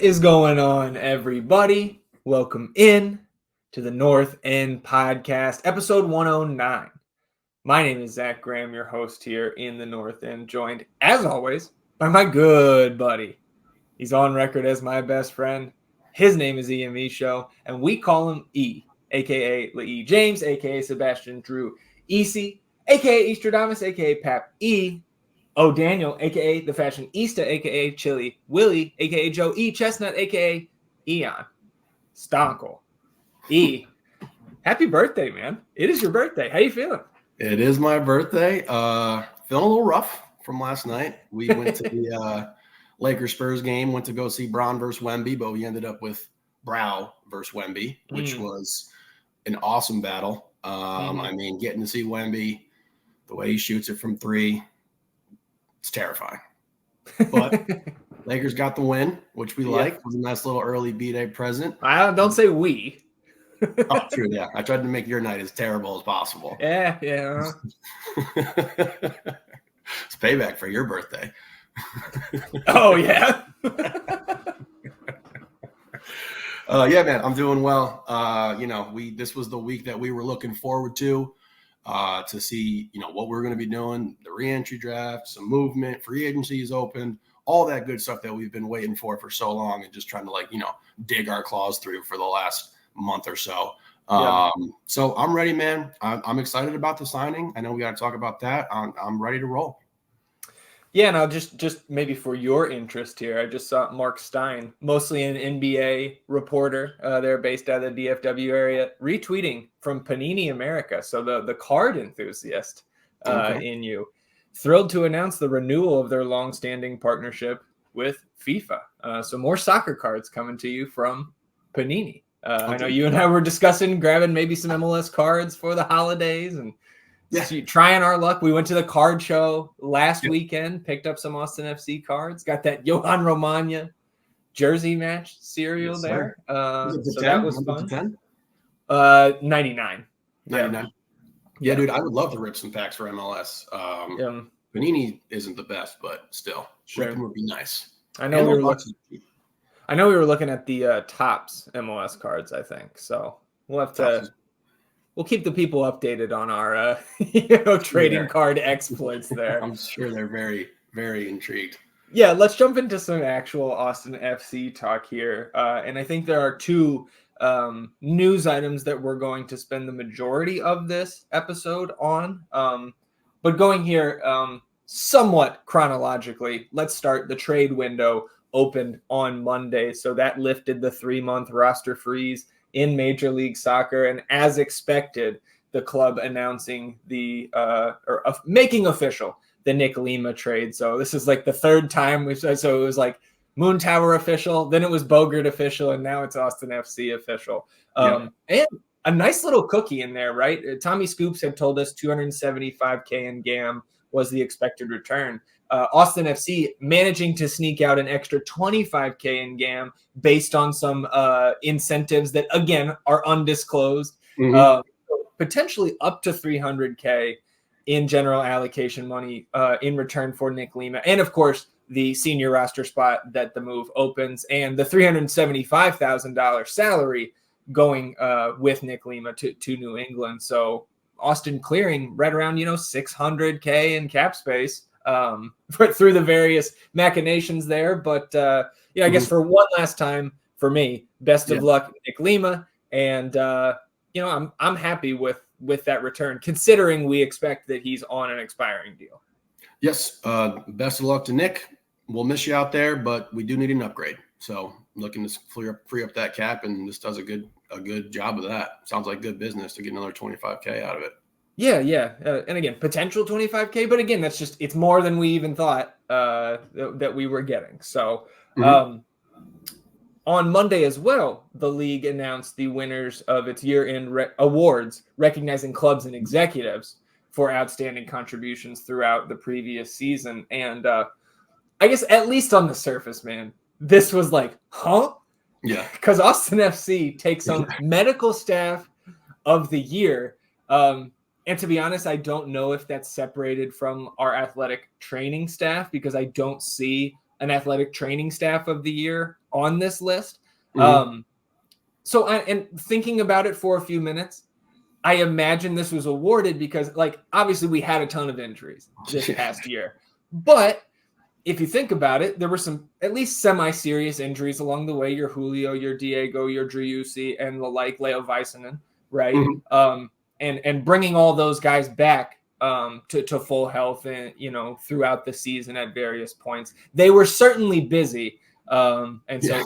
is going on, everybody? Welcome in to the North End Podcast, episode 109. My name is Zach Graham, your host here in the North End, joined, as always, by my good buddy. He's on record as my best friend. His name is Ian Michaud, and we call him E, a.k.a. Lee James, a.k.a. Sebastian Drew Easy, a.k.a. Eastradamus, a.k.a. Pap E. Daniel, a.k.a. The Fashionista, a.k.a. Chili Willie, a.k.a. Joe E. Chestnut, a.k.a. Eon Stonkel. E, happy birthday, man. It is your birthday. How you feeling? It is my birthday. Feeling a little rough from last night. We went to the Lakers-Spurs game, went to go see Braun versus Wemby, but we ended up with Brow versus Wemby, which was an awesome battle. I mean, getting to see Wemby, the way he shoots it from three, it's terrifying. But Lakers got the win, which we like. It was a nice little early B-Day present. Don't say we. Oh, true, yeah. I tried to make your night as terrible as possible. Yeah. It's payback for your birthday. Oh, yeah. Yeah, man, I'm doing well. This was the week that we were looking forward to see, what we're going to be doing, the re-entry draft, some movement, free agency is open, all that good stuff that we've been waiting for so long and just trying to dig our claws through for the last month or so. So I'm ready, man. I'm excited about the signing. I know we got to talk about that. I'm ready to roll. Yeah, and I'll just maybe for your interest here, I just saw Mark Stein, mostly an NBA reporter. They're based out of the DFW area, retweeting from Panini America. So the card enthusiast in you. Thrilled to announce the renewal of their longstanding partnership with FIFA. So more soccer cards coming to you from Panini. I know you and I were discussing grabbing maybe some MLS cards for the holidays and trying our luck. We went to the card show last weekend, picked up some Austin FC cards, got that Johan Romagna jersey match cereal there. So that was fun. 99. 99. Yeah, dude, I would love to rip some packs for MLS. Panini isn't the best, but still, ripping would be nice. I know we were looking at the Topps MLS cards, I think. So we'll have to. We'll keep the people updated on our trading card exploits there. I'm sure they're very, very intrigued. Yeah, let's jump into some actual Austin FC talk here. And I think there are two news items that we're going to spend the majority of this episode on. But going here somewhat chronologically, let's start. The trade window opened on Monday, so that lifted the 3-month roster freeze in Major League Soccer, and as expected, the club announcing making official the Nick Lima trade. So this is like the third time we've said. So it was like Moon Tower official, then it was Bogert official, and now it's Austin FC official. And a nice little cookie in there, right? Tommy Scoops had told us $275K in GAM was the expected return. Austin FC managing to sneak out an extra $25K in GAM based on some incentives that, again, are undisclosed, potentially up to $300K in general allocation money in return for Nick Lima. And, of course, the senior roster spot that the move opens and the $375,000 salary going with Nick Lima to New England. So Austin clearing right around, $600K in cap space. Through the various machinations there. But I guess for one last time for me, best of luck, Nick Lima. And, I'm happy with that return, considering we expect that he's on an expiring deal. Yes. Best of luck to Nick. We'll miss you out there, but we do need an upgrade. So looking to free up that cap, and this does a good job of that. Sounds like good business to get another $25K out of it. Yeah. And again, potential $25K, but again, it's more than we even thought that we were getting. So on Monday as well, the league announced the winners of its year-end awards, recognizing clubs and executives for outstanding contributions throughout the previous season. And I guess at least on the surface, man, this was like, huh? Yeah. Because Austin FC takes on medical staff of the year. And to be honest, I don't know if that's separated from our athletic training staff, because I don't see an athletic training staff of the year on this list. And thinking about it for a few minutes, I imagine this was awarded because, like, obviously we had a ton of injuries this past year. But if you think about it, there were some at least semi-serious injuries along the way. Your Julio, your Diego, your Driussi, and the like, Leo Väisänen, right? And bringing all those guys back to full health and, throughout the season at various points. They were certainly busy. So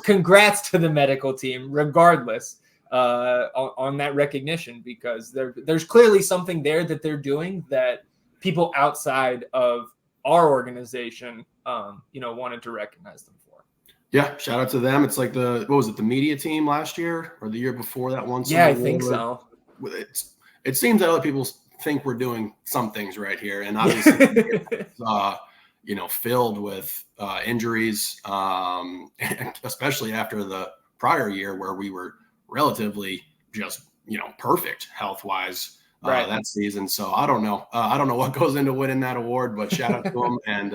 congrats to the medical team, regardless, on that recognition, because there's clearly something there that they're doing that people outside of our organization, wanted to recognize them for. Yeah, shout out to them. It's like the media team last year or the year before that one? Yeah, I think so. It seems that other people think we're doing some things right here, and obviously, filled with injuries, especially after the prior year where we were relatively just perfect health wise that season. So I don't know what goes into winning that award, but shout out to them and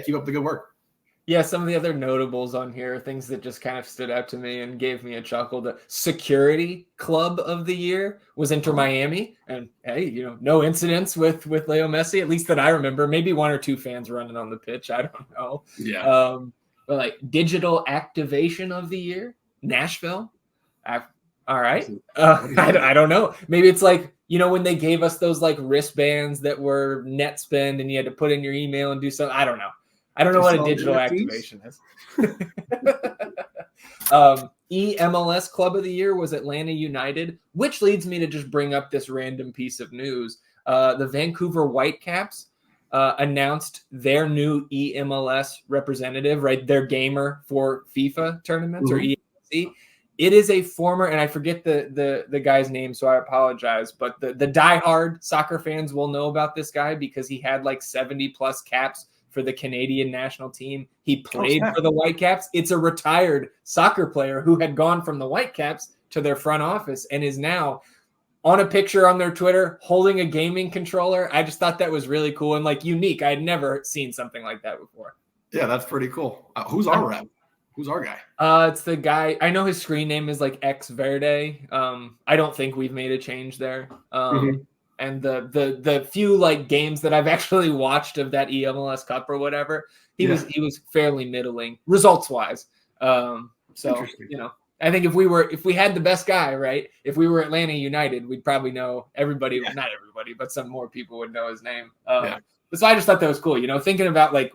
keep up the good work. Yeah, some of the other notables on here, things that just kind of stood out to me and gave me a chuckle. The security club of the year was Inter Miami. And hey, no incidents with Leo Messi, at least that I remember. Maybe one or two fans running on the pitch. I don't know. Yeah. But like digital activation of the year, Nashville. All right. I don't know. Maybe it's like, when they gave us those like wristbands that were net spend and you had to put in your email and do something. I don't know. I don't know what a digital activation is. MLS Club of the Year was Atlanta United, which leads me to just bring up this random piece of news. The Vancouver Whitecaps announced their new EMLS representative, right? Their gamer for FIFA tournaments or EMLC. It is a former, and I forget the guy's name, so I apologize, but the diehard soccer fans will know about this guy because he had like 70 plus caps for the Canadian national team. He played for the Whitecaps. It's a retired soccer player who had gone from the Whitecaps to their front office and is now on a picture on their Twitter holding a gaming controller. I just thought that was really cool and like unique. I had never seen something like that before. Yeah, that's pretty cool. Who's our rep? Who's our guy? It's the guy. I know his screen name is like X Verde. I don't think we've made a change there. And the few like games that I've actually watched of that MLS Cup or whatever, he was fairly middling results wise. I think if we had the best guy, right? If we were Atlanta United, we'd probably know everybody. Yeah. Not everybody, but some more people would know his name. So I just thought that was cool. Thinking about like,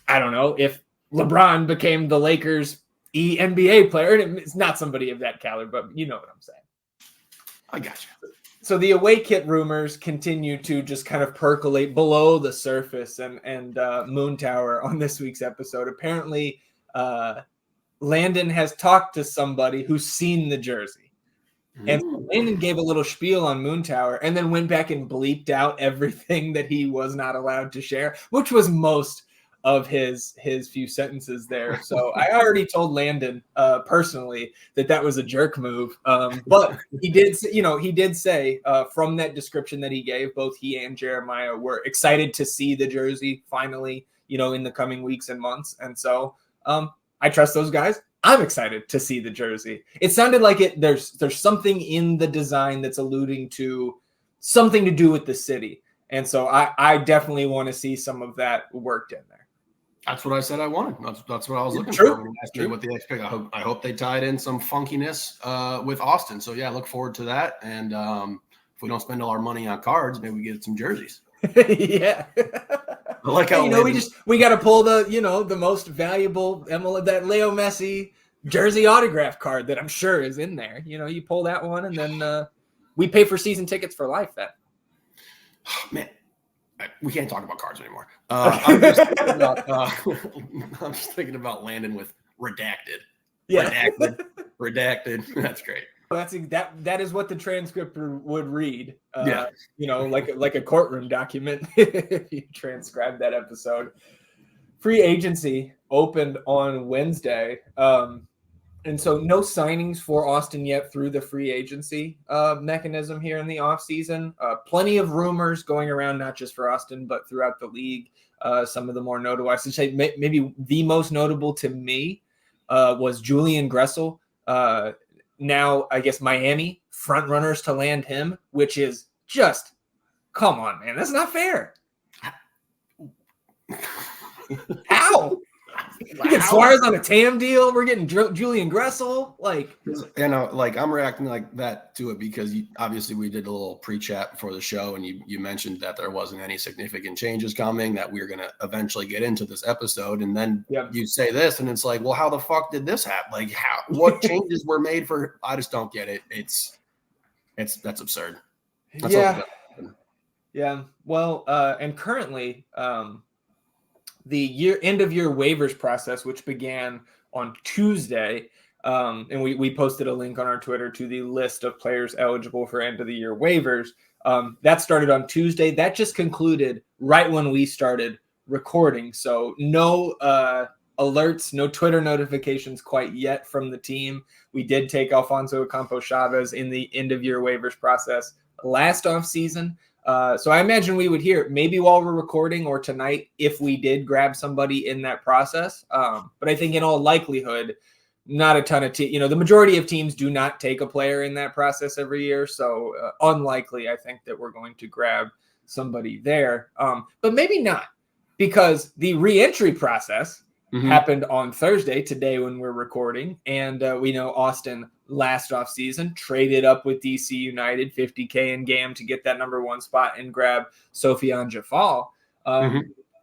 I don't know, if LeBron became the Lakers NBA player, and it's not somebody of that caliber, but you know what I'm saying. I got you. So the away kit rumors continue to just kind of percolate below the surface, and Moon Tower on this week's episode. Apparently, Landon has talked to somebody who's seen the jersey. And Landon gave a little spiel on Moon Tower and then went back and bleeped out everything that he was not allowed to share, which was most of his few sentences there. So I already told Landon personally that was a jerk move. But he did say from that description that he gave, both he and Jeremiah were excited to see the jersey finally, in the coming weeks and months. And so I trust those guys. I'm excited to see the jersey. It sounded like there's something in the design that's alluding to something to do with the city. And so I definitely want to see some of that worked in there. That's what I said I wanted. That's what I was looking for. When you asked me what the expect. I hope they tied in some funkiness with Austin. So yeah, I look forward to that. And if we don't spend all our money on cards, maybe we get some jerseys. Yeah. I like how we got to pull the most valuable that Leo Messi jersey autograph card that I'm sure is in there. You pull that one, and then we pay for season tickets for life. Then, man. We can't talk about cards anymore. I'm just thinking about Landon with redacted. Yeah. Redacted. That's great. That is what the transcript would read. Like a courtroom document if you transcribe that episode. Free agency opened on Wednesday. And so no signings for Austin yet through the free agency mechanism here in the offseason. Plenty of rumors going around, not just for Austin, but throughout the league. Some of the more notable, I should say maybe the most notable to me was Julian Gressel. Now, I guess Miami front runners to land him, which is just, come on, man. That's not fair. How? We get Suarez on a TAM deal. We're getting Julian Gressel. Like, I'm reacting like that to it because obviously we did a little pre-chat before the show, and you mentioned that there wasn't any significant changes coming, that we were going to eventually get into this episode, and then you say this, and it's like, well, how the fuck did this happen? Like, what changes were made for? I just don't get it. That's absurd. That's Yeah. Well, and currently, the end of year waivers process, which began on Tuesday, and we posted a link on our Twitter to the list of players eligible for end of the year waivers. That started on Tuesday. That just concluded right when we started recording. So no alerts, no Twitter notifications quite yet from the team. We did take Alfonso Ocampo-Chavez in the end of year waivers process last offseason. So I imagine we would hear maybe while we're recording or tonight if we did grab somebody in that process. But I think in all likelihood, not a ton of the majority of teams do not take a player in that process every year. So unlikely, I think, that we're going to grab somebody there. But maybe not, because the re-entry process happened on Thursday, today when we're recording. And we know Austin last offseason traded up with DC United, $50K in GAM to get that number 1 spot and grab Sofiane Jafal.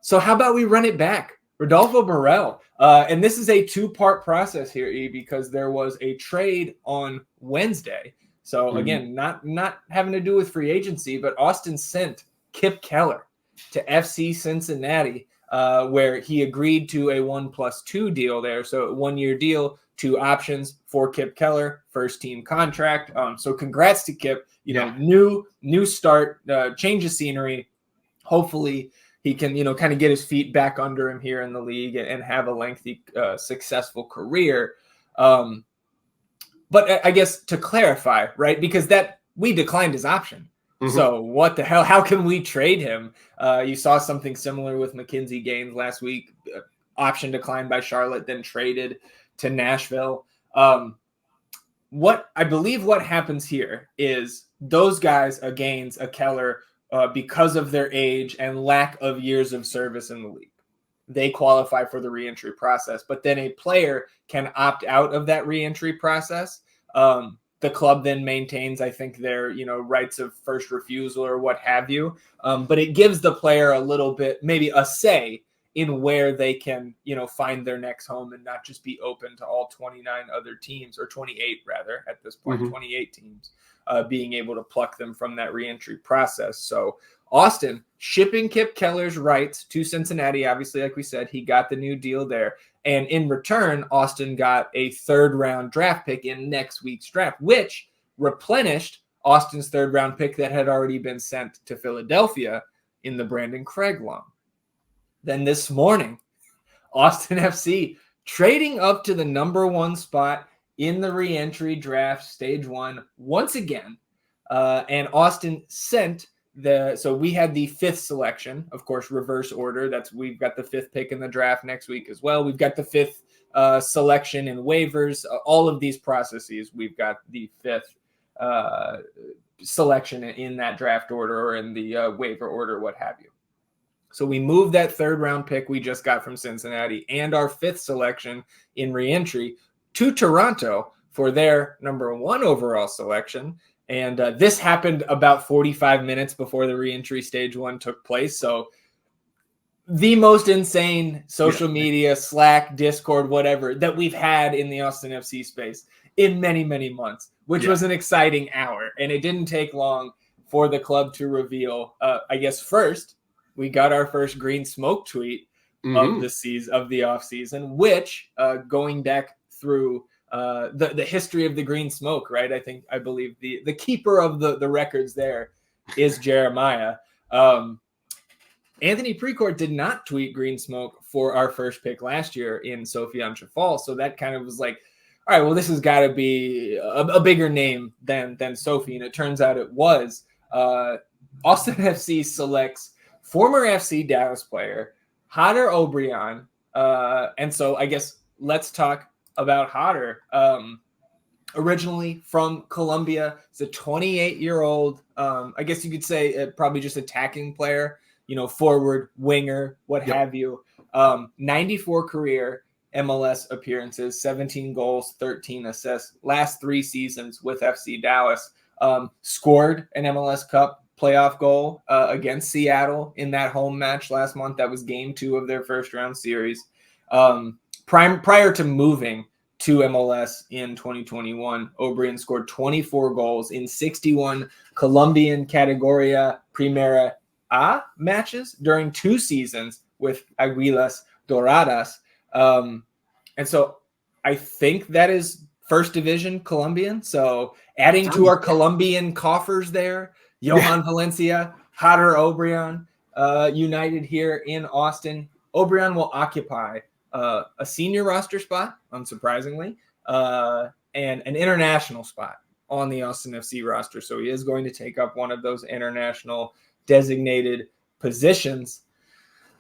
So how about we run it back? Rodolfo Morel. And this is a 2-part process here, E, because there was a trade on Wednesday. So again, not having to do with free agency, but Austin sent Kipp Keller to FC Cincinnati, where he agreed to a 1+2 deal there. So a 1-year deal, 2 options for Kipp Keller, first team contract. So congrats to Kipp, new start, change of scenery. Hopefully he can, kind of get his feet back under him here in the league and have a lengthy, successful career. But I guess to clarify, right, because we declined his option. So what the hell? How can we trade him? You saw something similar with Mackenzie Gaines last week. Option declined by Charlotte, then traded to Nashville. What happens here is those guys, a Gaines, a Keller, because of their age and lack of years of service in the league, they qualify for the reentry process. But then a player can opt out of that reentry process. The club then maintains, I think, their, rights of first refusal or what have you. But it gives the player a little bit, maybe a say in where they can, find their next home and not just be open to all 29 other teams, or 28 rather at this point, 28 teams, being able to pluck them from that reentry process. So Austin shipping Kipp Keller's rights to Cincinnati. Obviously, like we said, he got the new deal there. And in return, Austin got a 3rd-round draft pick in next week's draft, which replenished Austin's 3rd-round pick that had already been sent to Philadelphia in the Brandon Craig loan. Then this morning, Austin FC trading up to the number 1 spot in the reentry draft, stage 1, once again. And Austin sent so we had the 5th selection, of course, reverse order. We've got the 5th pick in the draft next week as well. We've got the 5th selection in waivers. All of these processes, we've got the 5th selection in that draft order or in the waiver order, what have you. So we moved that 3rd-round pick we just got from Cincinnati and our 5th selection in reentry to Toronto for their number 1 overall selection. And this happened about 45 minutes before the reentry stage 1 took place. So the most insane social media, Slack, Discord, whatever, that we've had in the Austin FC space in many, many months, which was an exciting hour. And it didn't take long for the club to reveal, I guess, first, we got our first green smoke tweet of the season, of the offseason, which going back through the history of the green smoke, right? I believe the keeper of the records there is Jeremiah. Anthony Precourt did not tweet green smoke for our first pick last year in Sofiane Jafal. So that kind of was like, all right, well, this has got to be a bigger name than Sophie. And it turns out it was. Austin FC selects former FC Dallas player Jáder Obrian. And so I guess let's talk about Jáder. Originally from Colombia. He's a 28-year-old, I guess you could say probably just attacking player, forward, winger, what have you. 94 career MLS appearances, 17 goals, 13 assists, last 3 seasons with FC Dallas. Scored an MLS Cup playoff goal against Seattle in that home match last month. That was game 2 of their first round series. Prior to moving to MLS in 2021, Obrian scored 24 goals in 61 Colombian Categoria Primera A matches during 2 seasons with Águilas Doradas. And so I think that is first division Colombian. So adding to our Colombian coffers there, Johan Valencia, Jáder Obrian, united here in Austin. Obrian will occupy a senior roster spot, unsurprisingly, and an international spot on the Austin FC roster. So he is going to take up one of those international designated positions.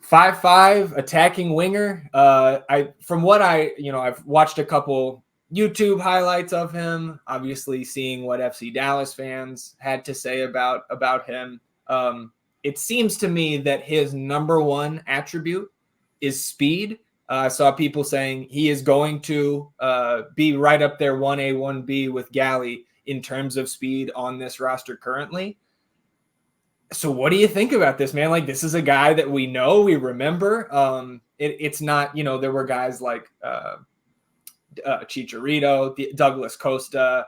5'5" attacking winger. I've watched a couple YouTube highlights of him, obviously seeing what FC Dallas fans had to say about him. It seems to me that his number one attribute is speed. I saw people saying he is going to be right up there 1A, 1B with Galley in terms of speed on this roster currently. So what do you think about this, man? Like, this is a guy that we know, we remember. It's not, there were guys like Chicharito, Douglas Costa,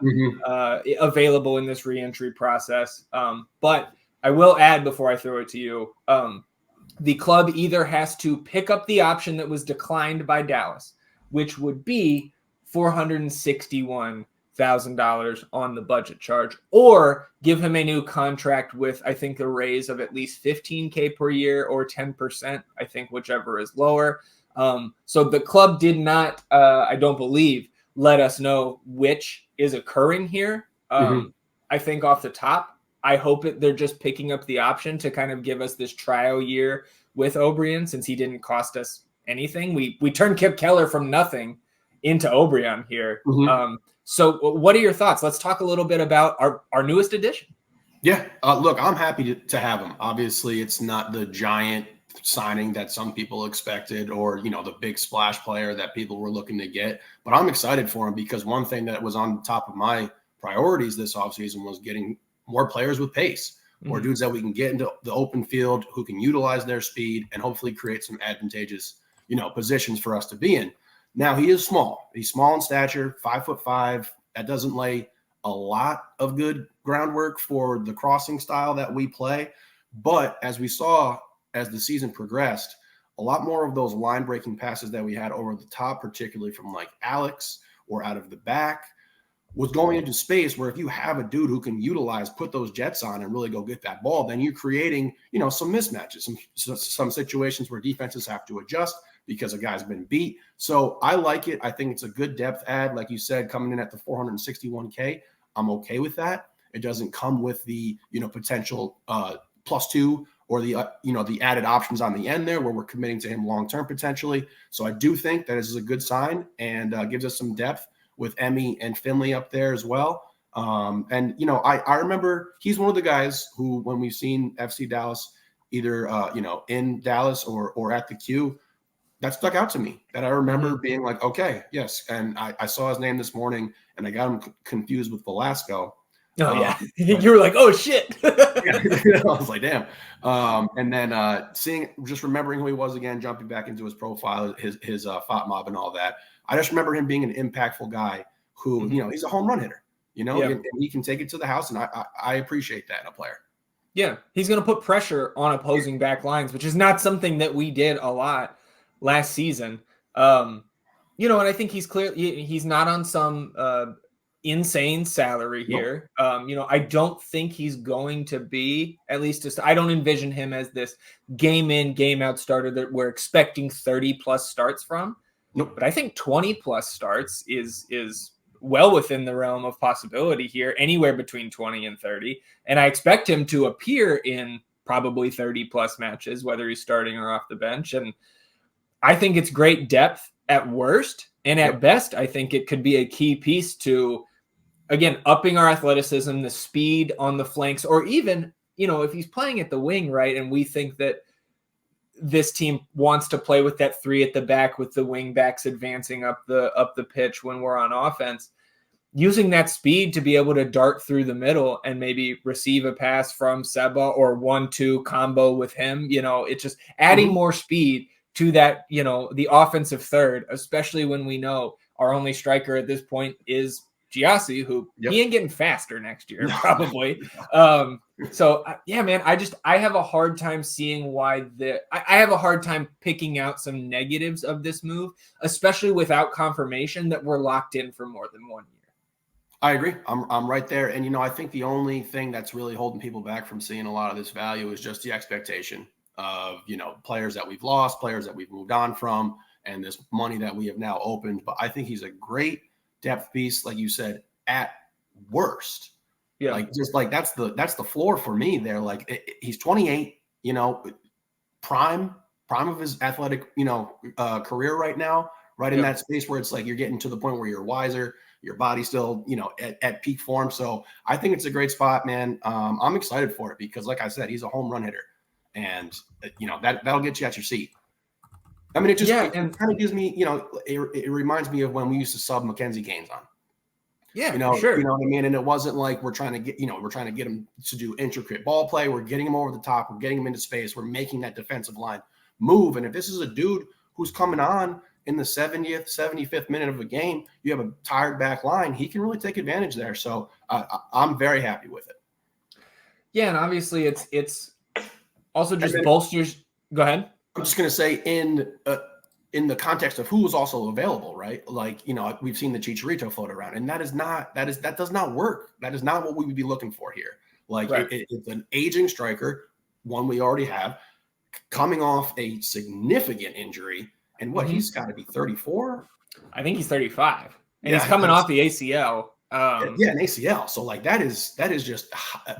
available in this reentry process. But I will add before I throw it to you, the club either has to pick up the option that was declined by Dallas, which would be $461,000 on the budget charge, or give him a new contract with, I think, a raise of at least $15K per year or 10%, I think, whichever is lower. So the club did not, I don't believe, let us know which is occurring here. I think off the top, I hope they're just picking up the option to kind of give us this trial year with Obrian, since he didn't cost us anything. We turned Kipp Keller from nothing into Obrian here. So what are your thoughts? Let's talk a little bit about our newest addition. Yeah, look, I'm happy to have him. Obviously, it's not the giant signing that some people expected, or the big splash player that people were looking to get, but I'm excited for him because one thing that was on top of my priorities this offseason was getting more players with pace, more dudes that we can get into the open field who can utilize their speed and hopefully create some advantageous, positions for us to be in. Now, he is small. He's small in stature, 5'5". That doesn't lay a lot of good groundwork for the crossing style that we play. But as we saw as the season progressed, a lot more of those line-breaking passes that we had over the top, particularly from like Alex or out of the back, was going into space where if you have a dude who can put those jets on and really go get that ball, then you're creating, some mismatches, some situations where defenses have to adjust because a guy's been beat. So I like it. I think it's a good depth add. Like you said, coming in at the $461K, I'm okay with that. It doesn't come with the, potential +2 or the, the added options on the end there where we're committing to him long-term potentially. So I do think that this is a good sign and gives us some depth with Emmy and Finley up there as well. And, I remember he's one of the guys who, when we've seen FC Dallas, either, in Dallas or at the Q, that stuck out to me, that I remember being like, okay, yes. And I saw his name this morning and I got him confused with Velasco. Oh, yeah. You were like, oh, shit. I was like, damn. And then remembering who he was again, jumping back into his profile, his FOTMOB and all that. I just remember him being an impactful guy who, he's a home run hitter, and he can take it to the house. And I appreciate that in a player. Yeah. He's going to put pressure on opposing back lines, which is not something that we did a lot last season. And I think he's not on some insane salary here. Nope. I don't think he's going to be, at least I don't envision him as this game in, game out starter that we're expecting 30 plus starts from. Nope. But I think 20 plus starts is well within the realm of possibility here, anywhere between 20 and 30. And I expect him to appear in probably 30 plus matches, whether he's starting or off the bench. And I think it's great depth at worst. And at best, I think it could be a key piece to, again, upping our athleticism, the speed on the flanks, or even, if he's playing at the wing, right, and we think that this team wants to play with that 3 at the back with the wing backs advancing up the pitch when we're on offense, using that speed to be able to dart through the middle and maybe receive a pass from Seba or 1-2 combo with him. It's just adding more speed to that, the offensive third, especially when we know our only striker at this point is Giassi, who he ain't getting faster next year, probably. So yeah, man, I have a hard time seeing why I have a hard time picking out some negatives of this move, especially without confirmation that we're locked in for more than 1 year. I agree. I'm right there. And, I think the only thing that's really holding people back from seeing a lot of this value is just the expectation of, players that we've lost, players that we've moved on from, and this money that we have now opened. But I think he's a great depth piece, like you said, at worst. Yeah. That's the floor for me there. Like he's 28, prime of his athletic, career right now, right in that space where it's like you're getting to the point where you're wiser. Your body's still, at peak form. So I think it's a great spot, man. I'm excited for it because, like I said, he's a home run hitter, and that'll get you at your seat. I mean, it kind of gives me, it reminds me of when we used to sub Mackenzie Gaines on. Yeah, sure. You know what I mean? And it wasn't like we're trying to get him to do intricate ball play. We're getting him over the top. We're getting him into space. We're making that defensive line move. And if this is a dude who's coming on in the 70th, 75th minute of a game, you have a tired back line, he can really take advantage there. So I'm very happy with it. Yeah, and obviously it's also just bolsters. Go ahead. I'm just going to say in the context of who was also available, right? Like, we've seen the Chicharito float around, and that does not work. That is not what we would be looking for here. Like it's an aging striker, one we already have, coming off a significant injury. And he's got to be 34. I think he's 35, and he's coming off the ACL. An ACL. So that is just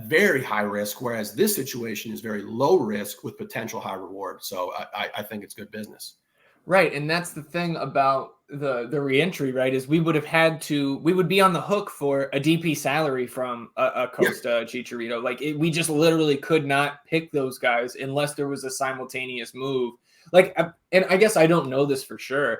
very high risk. Whereas this situation is very low risk with potential high reward. So I think it's good business. Right. And that's the thing about the reentry, right? Is we would be on the hook for a DP salary from a Costa Chicharito. Like we just literally could not pick those guys unless there was a simultaneous move. Like, and I guess I don't know this for sure.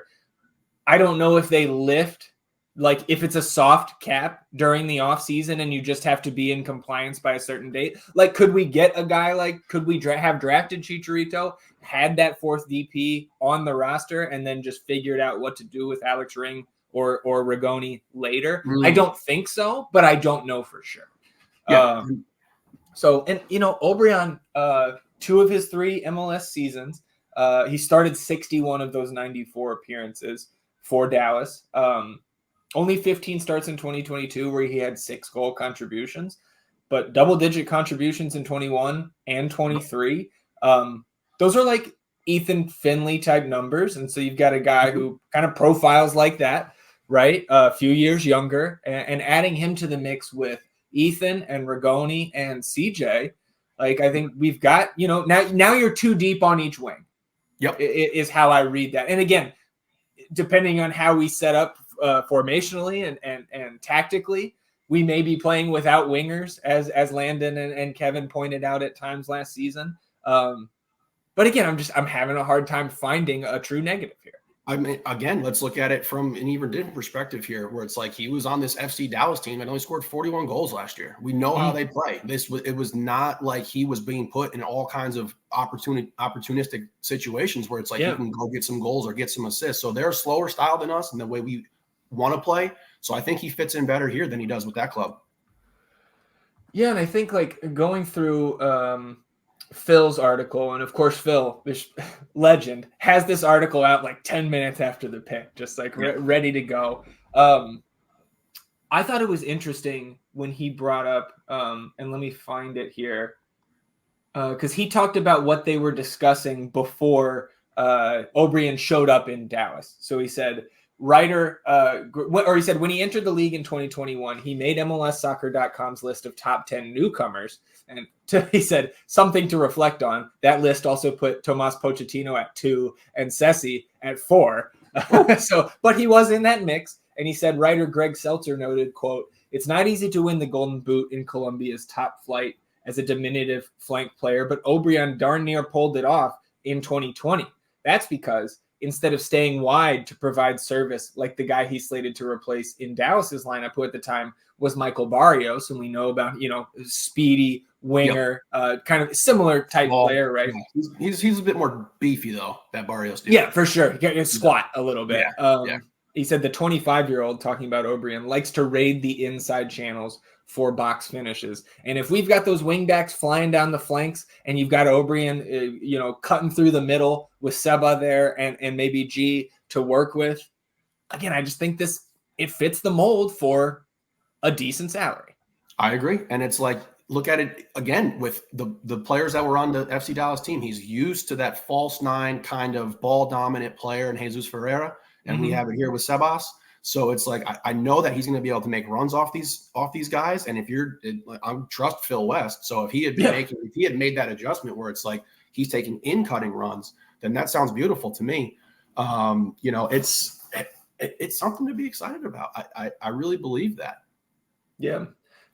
I don't know if they lift, like if it's a soft cap during the off season and you just have to be in compliance by a certain date. Like, could we get a guy could we have drafted Chicharito, had that fourth DP on the roster, and then just figured out what to do with Alex Ring or Rigoni later? I don't think so, but I don't know for sure. Yeah. Obrian, 2 of his 3 MLS seasons, he started 61 of those 94 appearances for Dallas. Only 15 starts in 2022 where he had 6 goal contributions, but double-digit contributions in 21 and 23. Those are like Ethan Finley type numbers. And so you've got a guy who kind of profiles like that, right? A few years younger, and adding him to the mix with Ethan and Rigoni and CJ. Like, I think we've got, now you're 2 deep on each wing. Yep. Is how I read that. And again, depending on how we set up formationally and tactically, we may be playing without wingers, as Landon and Kevin pointed out at times last season. But again, I'm having a hard time finding a true negative here. I mean, again, let's look at it from an even different perspective here, where it's like he was on this FC Dallas team and only scored 41 goals last year. We know how they play. It was not like he was being put in all kinds of opportunistic situations where it's like he can go get some goals or get some assists. So they're a slower style than us in the way we want to play. So I think he fits in better here than he does with that club. Yeah, and I think like going through Phil's article, and of course Phil, this legend, has this article out like 10 minutes after the pick, just like ready to go. I thought it was interesting when he brought up, and let me find it here, because he talked about what they were discussing before Obrian showed up in Dallas. So he said, Ryder, or he said when he entered the league in 2021, he made MLSsoccer.com's list of top 10 newcomers. And he said something to reflect on. That list also put Tomas Pochettino at 2 and Ceci at 4. But he was in that mix. And he said writer Greg Seltzer noted, quote, "It's not easy to win the Golden Boot in Colombia's top flight as a diminutive flank player, but Obrian darn near pulled it off in 2020. That's because instead of staying wide to provide service like the guy he slated to replace in Dallas's lineup, who at the time was Michael Barrios, and we know about, speedy winger, kind of similar type player, right? He's a bit more beefy, though, that Barrios dude. Yeah, for sure. He can squat a little bit. He said the 25-year-old, talking about Obrian, likes to raid the inside channels for box finishes. And if we've got those wing backs flying down the flanks and you've got Obrian, cutting through the middle with Seba there and maybe G to work with, again, I just think it fits the mold for a decent salary. I agree. And it's like, look at it again with the players that were on the FC Dallas team. He's used to that false nine kind of ball dominant player in Jesus Ferreira. And we have it here with Sebas. So it's like, I know that he's going to be able to make runs off these guys. And I trust Phil West. So if he had made that adjustment where it's like he's taking in cutting runs, then that sounds beautiful to me. It's something to be excited about. I really believe that. Yeah.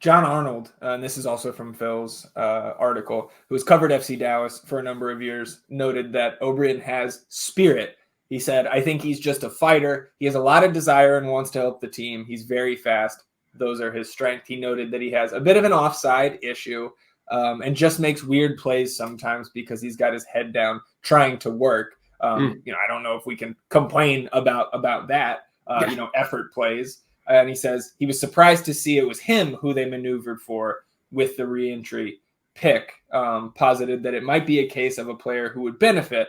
John Arnold, and this is also from Phil's article, who has covered FC Dallas for a number of years, noted that Obrian has spirit. He said, "I think he's just a fighter. He has a lot of desire and wants to help the team. He's very fast. Those are his strengths." He noted that he has a bit of an offside issue and just makes weird plays sometimes because he's got his head down trying to work. I don't know if we can complain about that, effort plays. And he says he was surprised to see it was him who they maneuvered for with the reentry pick, posited that it might be a case of a player who would benefit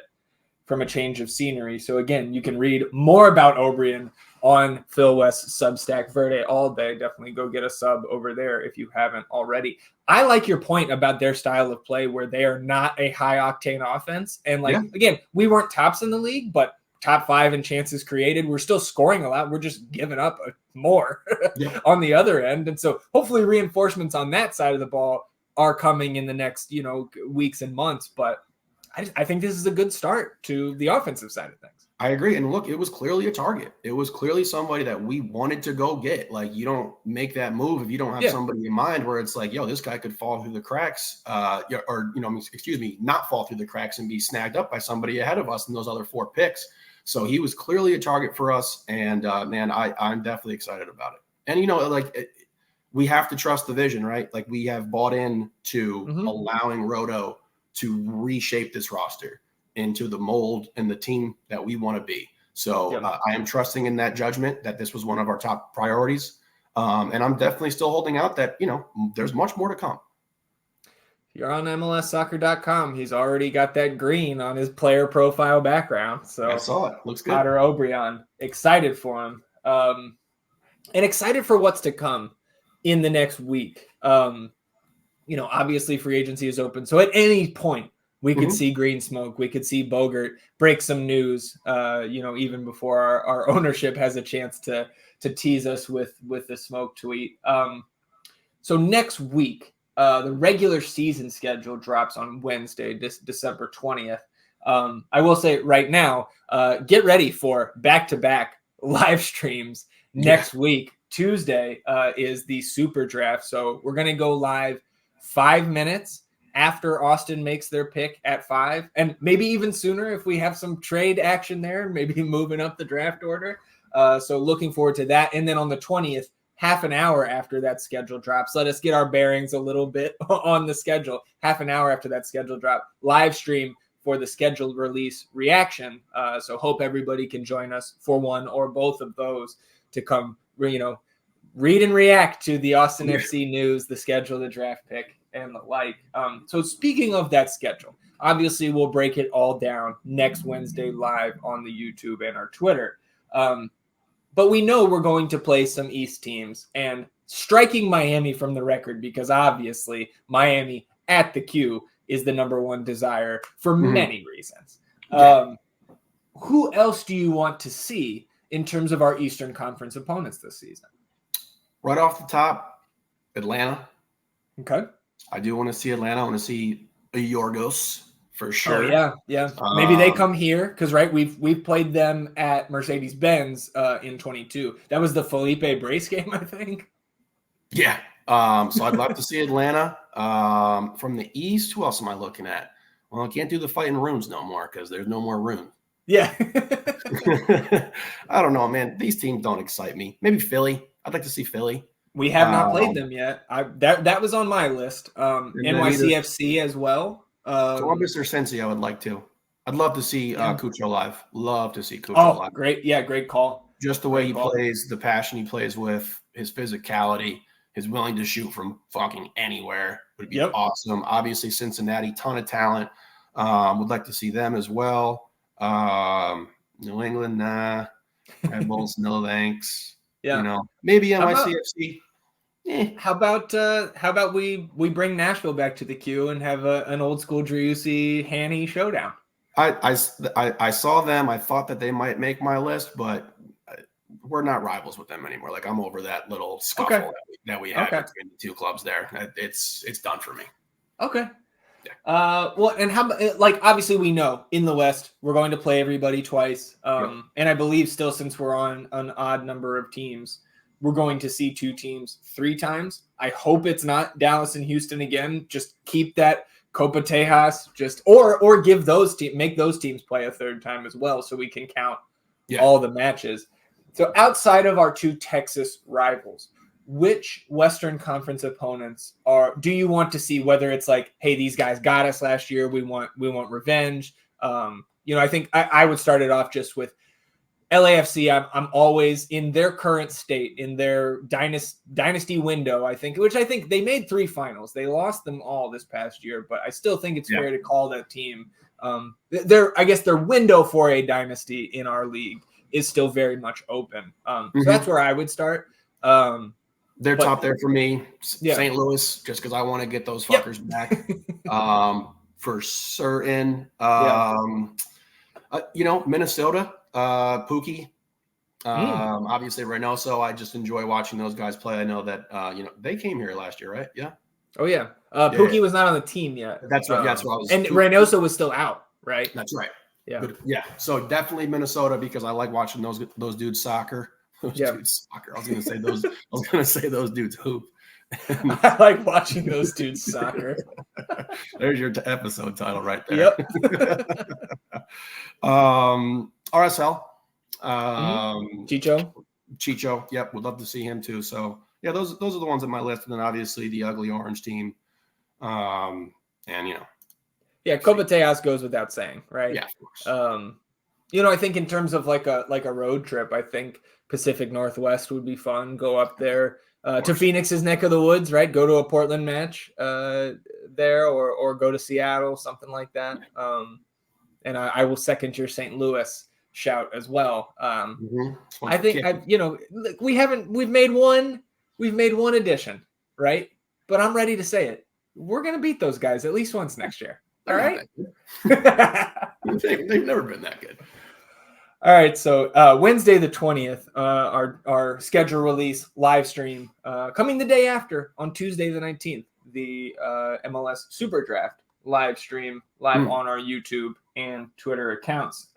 from a change of scenery. So again, you can read more about Obrian on Phil West's Substack, Verde All Day. Definitely go get a sub over there if you haven't already. I like your point about their style of play where they are not a high octane offense. And again, we weren't tops in the league, but top 5 in chances created. We're still scoring a lot. We're just giving up more on the other end. And so hopefully reinforcements on that side of the ball are coming in the next, weeks and months. But I think this is a good start to the offensive side of things. I agree. And look, it was clearly a target. It was clearly somebody that we wanted to go get. Like, you don't make that move if you don't have somebody in mind where it's like, this guy could fall through the cracks, not fall through the cracks and be snagged up by somebody ahead of us in those other 4 picks. So he was clearly a target for us. And I'm definitely excited about it. And, we have to trust the vision, right? Like, we have bought in to allowing Roto to reshape this roster into the mold and the team that we want to be. So I am trusting in that judgment that this was one of our top priorities. And I'm definitely still holding out that, there's much more to come. You're on MLSsoccer.com. He's already got that green on his player profile background. So I saw it. Looks good. Jáder Obrian, excited for him. And excited for what's to come in the next week. Obviously free agency is open. So at any point we could see green smoke. We could see Bogert break some news, even before our ownership has a chance to tease us with the smoke tweet. So next week, the regular season schedule drops on Wednesday, December 20th. I will say right now, get ready for back-to-back live streams next week. Tuesday is the super draft. So we're going to go live 5 minutes after Austin makes their pick at 5, and maybe even sooner if we have some trade action there, maybe moving up the draft order. So looking forward to that. And then on the 20th, half an hour after that schedule drops, let us get our bearings a little bit on the schedule. Half an hour after that schedule drop, live stream for the scheduled release reaction. So hope everybody can join us for one or both of those to come, read and react to the Austin FC news, the schedule, the draft pick, and the like. So speaking of that schedule, obviously we'll break it all down next Wednesday live on the YouTube and our Twitter. But we know we're going to play some East teams, and striking Miami from the record, because obviously Miami at the Q is the number one desire for many reasons. Who else do you want to see in terms of our Eastern Conference opponents this season? Right off the top, Atlanta. Okay. I do want to see Atlanta. I want to see Yorgos for sure. Oh, yeah. Maybe they come here because, right, we've played them at Mercedes-Benz in 22. That was the Felipe Brace game, I think. Yeah. So I'd love to see Atlanta. From the East, who else am I looking at? Well, I can't do the Fighting Runes no more because there's no more room. Yeah. I don't know, man. These teams don't excite me. Maybe Philly. I'd like to see Philly. We have not played them yet. That was on my list. NYCFC as well. Columbus or Cincy, I would like to. I'd love to see Cucho live. Love to see Cucho live. Great. Yeah, great call. Just the way he plays, the passion he plays with, his physicality, his willing to shoot from fucking anywhere would be awesome. Obviously, Cincinnati, ton of talent. Would like to see them as well. New England, nah. Red Bulls, no thanks. Yeah. You know, maybe NYCFC. How about we bring Nashville back to the queue and have an old school Driussi Hanny showdown? I saw them. I thought that they might make my list, but we're not rivals with them anymore. Like, I'm over that little scuffle that we had between the two clubs there. It's done for me. Okay. Yeah. Well, and how, like, obviously we know in the West we're going to play everybody twice. And I believe still, since we're on an odd number of teams, we're going to see two teams 3 times. I hope it's not Dallas and Houston again. Just keep that Copa Tejas, or give make those teams play a 3rd time as well, so we can count all the matches. So outside of our 2 Texas rivals, which Western Conference opponents do you want to see? Whether it's like, hey, these guys got us last year, we want revenge. I think I would start it off just with LAFC. I'm always in their current state, in their dynasty window, I think they made 3 finals. They lost them all this past year, but I still think it's fair to call that team. Their window for a dynasty in our league is still very much open. So that's where I would start. They're top there for me. St. Louis, just because I want to get those fuckers back. For certain. Minnesota. Pookie, obviously Reynoso. I just enjoy watching those guys play. I know that they came here last year, right? Yeah. Oh yeah. Pookie was not on the team yet. That's right. That's what I was. And Reynoso was still out, right? That's right. Yeah. But, so definitely Minnesota, because I like watching those dudes soccer. Dudes soccer. I was gonna say those dudes hoop. I like watching those dudes soccer. There's your episode title right there. Yep. RSL. Chicho. Yep. Would love to see him too. So yeah, those are the ones on my list. And then obviously the ugly orange team. Copa Tejas goes without saying, right? Yeah, of course. I think in terms of like a road trip, I think Pacific Northwest would be fun. Go up there to Phoenix's neck of the woods, right? Go to a Portland match there, or go to Seattle, something like that. And I will second your St. Louis shout as well. I think we've made one addition, right? But I'm ready to say it. We're gonna beat those guys at least once next year. All right. They've never been that good. All right, so Wednesday the 20th, our schedule release live stream coming the day after on Tuesday the 19th, the MLS Super Draft live stream on our YouTube and Twitter accounts.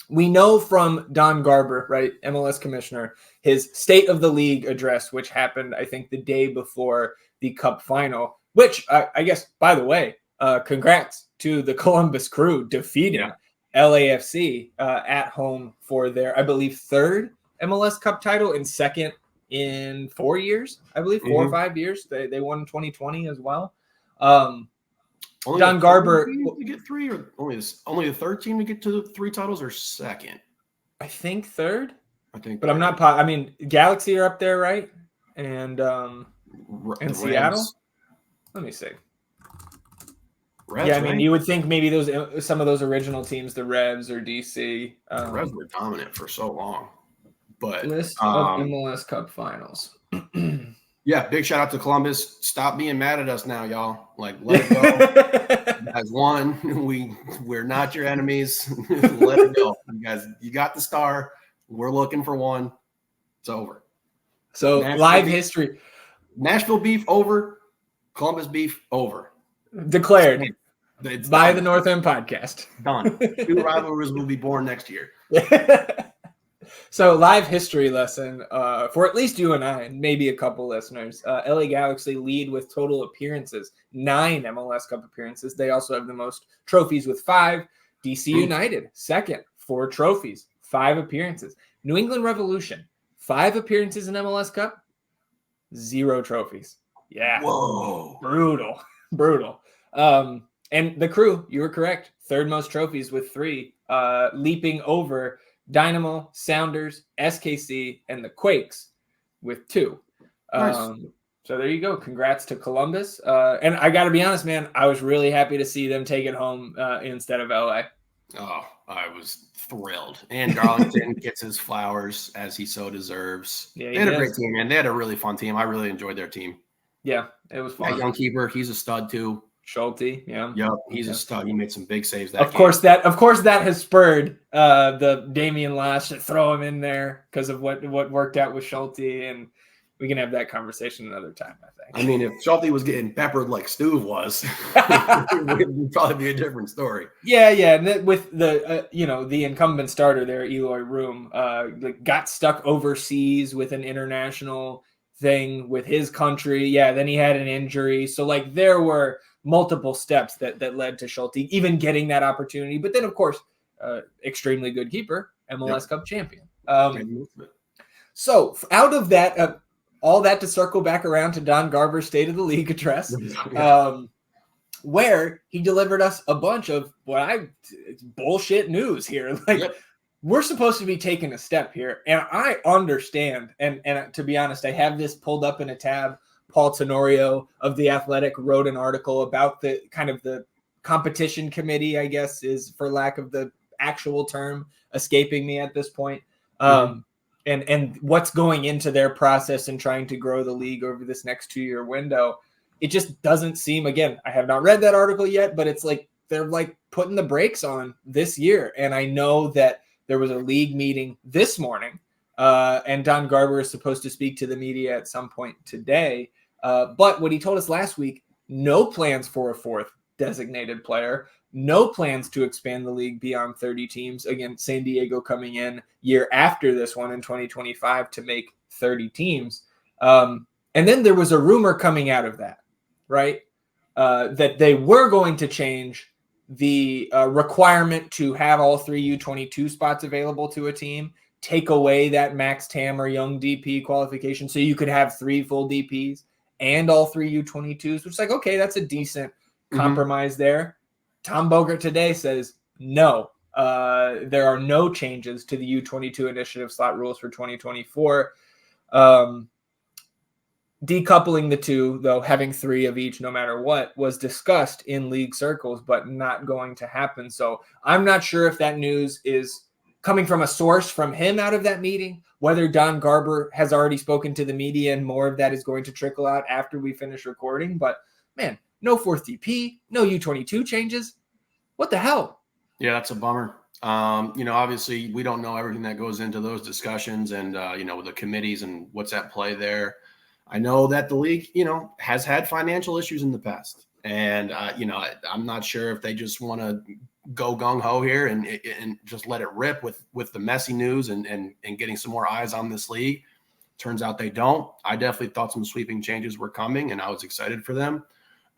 We know from Don Garber, right, MLS commissioner, his State of the League address, which happened, I think, the day before the Cup final, which I guess, by the way, congrats to the Columbus Crew defeating LAFC at home for their, I believe, 3rd MLS Cup title and 2nd in 4 years. I believe 4 or 5 years. They won in 2020 as well. Don Garber to get 3, or only the 3rd team to get to 3 titles, or 2nd? I think 3rd. But I'm not. I mean, Galaxy are up there, right? And Seattle. Let me see. Reds, I mean, you would think maybe some of those original teams, the Revs or DC. The Revs were dominant for so long. But list of MLS Cup finals. Yeah, big shout out to Columbus. Stop being mad at us now, y'all. Like, let it go. You guys won. We're not your enemies. Let it go. You guys, you got the star. We're looking for one. It's over. So live history. Nashville beef over. Columbus beef over. Declared it's by done. the North End Podcast. Done. 2 rivalries will be born next year. So live history lesson for at least you and I, and maybe a couple listeners. LA Galaxy lead with total appearances, 9 MLS Cup appearances. They also have the most trophies with 5. DC United, second, 4 trophies, 5 appearances. New England Revolution, 5 appearances in MLS Cup, 0 trophies. Yeah. Whoa. Brutal. And the Crew, you were correct. 3rd most trophies with 3, leaping over Dynamo, Sounders, SKC, and the Quakes with 2. Nice. So there you go. Congrats to Columbus. And I got to be honest, man, I was really happy to see them take it home instead of LA. Oh, I was thrilled. And Darlington gets his flowers as he so deserves. Yeah, they had a great team, man. They had a really fun team. I really enjoyed their team. Yeah, it was fun. That young keeper, he's a stud too. Schulte, yeah. Yep, he's a stud. He made some big saves that Of game. course that has spurred the Damian Lash to throw him in there because of what worked out with Schulte, and we can have that conversation another time, I think. I mean, if Schulte was getting peppered like Stu was, it would probably be a different story. Yeah, and with the the incumbent starter there, Eloy Room, got stuck overseas with an international thing with his country. Yeah, then he had an injury, so there were multiple steps that led to Schulte even getting that opportunity. But then, of course, extremely good keeper, MLS Cup champion. So out of that, all that to circle back around to Don Garber's State of the League address, where he delivered us a bunch of bullshit news here. We're supposed to be taking a step here, and I understand. And to be honest, I have this pulled up in a tab. Paul Tenorio of The Athletic wrote an article about the kind of the competition committee, I guess, is for lack of the actual term escaping me at this point. And what's going into their process and trying to grow the league over this next 2-year window. It just doesn't seem, again, I have not read that article yet, but it's they're putting the brakes on this year. And I know that there was a league meeting this morning, and Don Garber is supposed to speak to the media at some point today. But what he told us last week, no plans for a 4th designated player, no plans to expand the league beyond 30 teams. Again, San Diego coming in year after this one in 2025 to make 30 teams. And then there was a rumor coming out of that, right? That they were going to change the requirement to have all 3 U22 spots available to a team, take away that max TAM or young DP qualification so you could have 3 full DPs and all 3 U22s, which is okay, that's a decent compromise there. Tom Bogert today says, no, there are no changes to the U22 initiative slot rules for 2024. Decoupling the two, though, having 3 of each no matter what, was discussed in league circles, but not going to happen. So I'm not sure if that news is coming from a source from him out of that meeting, whether Don Garber has already spoken to the media and more of that is going to trickle out after we finish recording. But, man, no 4th DP, no U22 changes. What the hell? Yeah, that's a bummer. Obviously, we don't know everything that goes into those discussions and, the committees and what's at play there. I know that the league, has had financial issues in the past. And, I'm not sure if they just want to go gung-ho here and just let it rip with the messy news and getting some more eyes on this league. Turns out they don't. I definitely thought some sweeping changes were coming, and I was excited for them.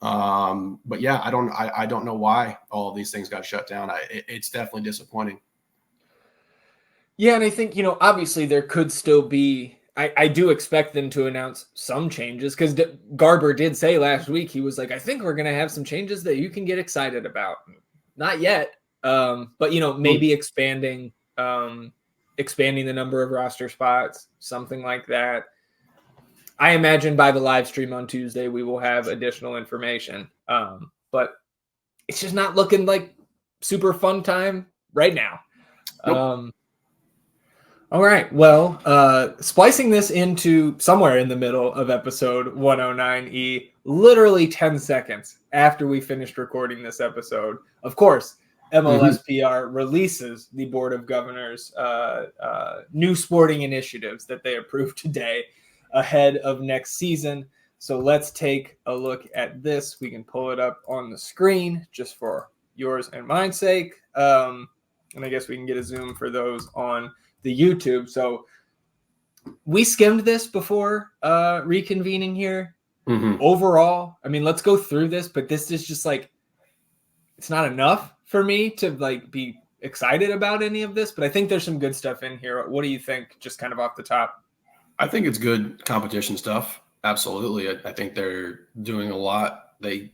But yeah, I don't know why all of these things got shut down. It's definitely disappointing. Yeah, and I think, obviously there could still be, I do expect them to announce some changes because Garber did say last week, he was like, I think we're going to have some changes that you can get excited about. Not yet, but, maybe expanding the number of roster spots, something like that. I imagine by the live stream on Tuesday, we will have additional information. But it's just not looking like super fun time right now. Nope. All right. Well, splicing this into somewhere in the middle of episode 109E, literally 10 seconds after we finished recording this episode. Of course, MLSPR releases the Board of Governors new sporting initiatives that they approved today ahead of next season. So let's take a look at this. We can pull it up on the screen just for yours and mine's sake. And I guess we can get a zoom for those on the YouTube. So we skimmed this before reconvening here. Overall, I mean, let's go through this, but this is just like, it's not enough for me to like be excited about any of this, but I think there's some good stuff in here. What do you think, just kind of off the top? I think it's good competition stuff. Absolutely. I think they're doing a lot. They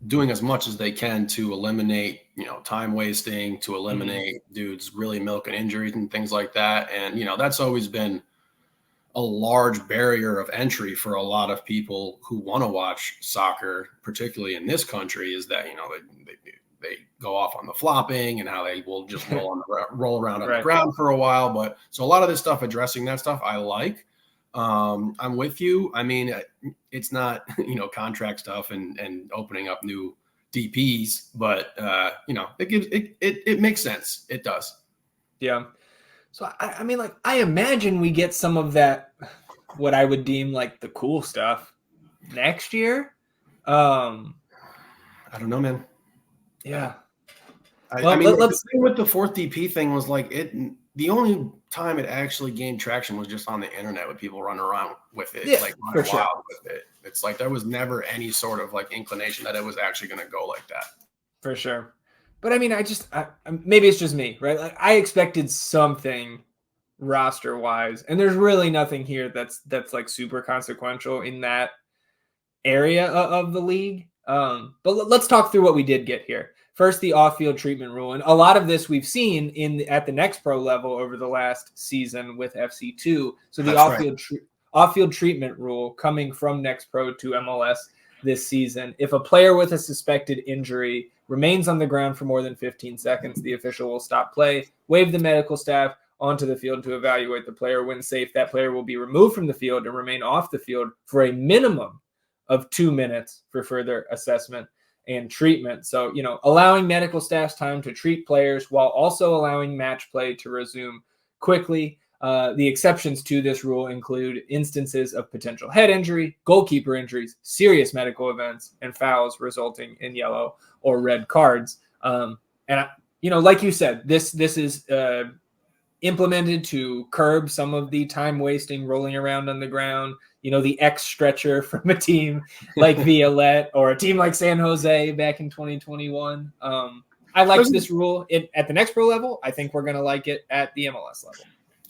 doing as much as they can to eliminate, time wasting, to eliminate dudes really milking injuries and things like that. And, that's always been a large barrier of entry for a lot of people who want to watch soccer, particularly in this country, is that, they go off on the flopping and how they will just roll around on the ground for a while. But so a lot of this stuff, addressing that stuff, I like. I'm with you. I mean, it's not, contract stuff and opening up new DPs, but it makes sense. It does. Yeah. So, I mean, like, I imagine we get some of that, what I would deem like the cool stuff next year. I don't know, man. Yeah. I mean, the thing with the fourth DP thing was like the only time it actually gained traction was just on the internet with people running around with it, like running wild with it. It's like there was never any sort of like inclination that it was actually going to go like that. For sure. But I mean, maybe it's just me, right? Like I expected something roster wise, and there's really nothing here that's like super consequential in that area of the league. But let's talk through what we did get here. First, the off-field treatment rule, and a lot of this we've seen at the next pro level over the last season with FC2. So the off-field treatment rule coming from next pro to MLS this season. If a player with a suspected injury remains on the ground for more than 15 seconds, the official will stop play, wave the medical staff onto the field to evaluate the player. When safe, that player will be removed from the field and remain off the field for a minimum of 2 minutes for further assessment and treatment. So, allowing medical staff's time to treat players while also allowing match play to resume quickly. The exceptions to this rule include instances of potential head injury, goalkeeper injuries, serious medical events, and fouls resulting in yellow or red cards. Like you said, this is implemented to curb some of the time wasting rolling around on the ground. The X stretcher from a team like Violet or a team like San Jose back in 2021. I like this rule at the next pro level. I think we're going to like it at the MLS level.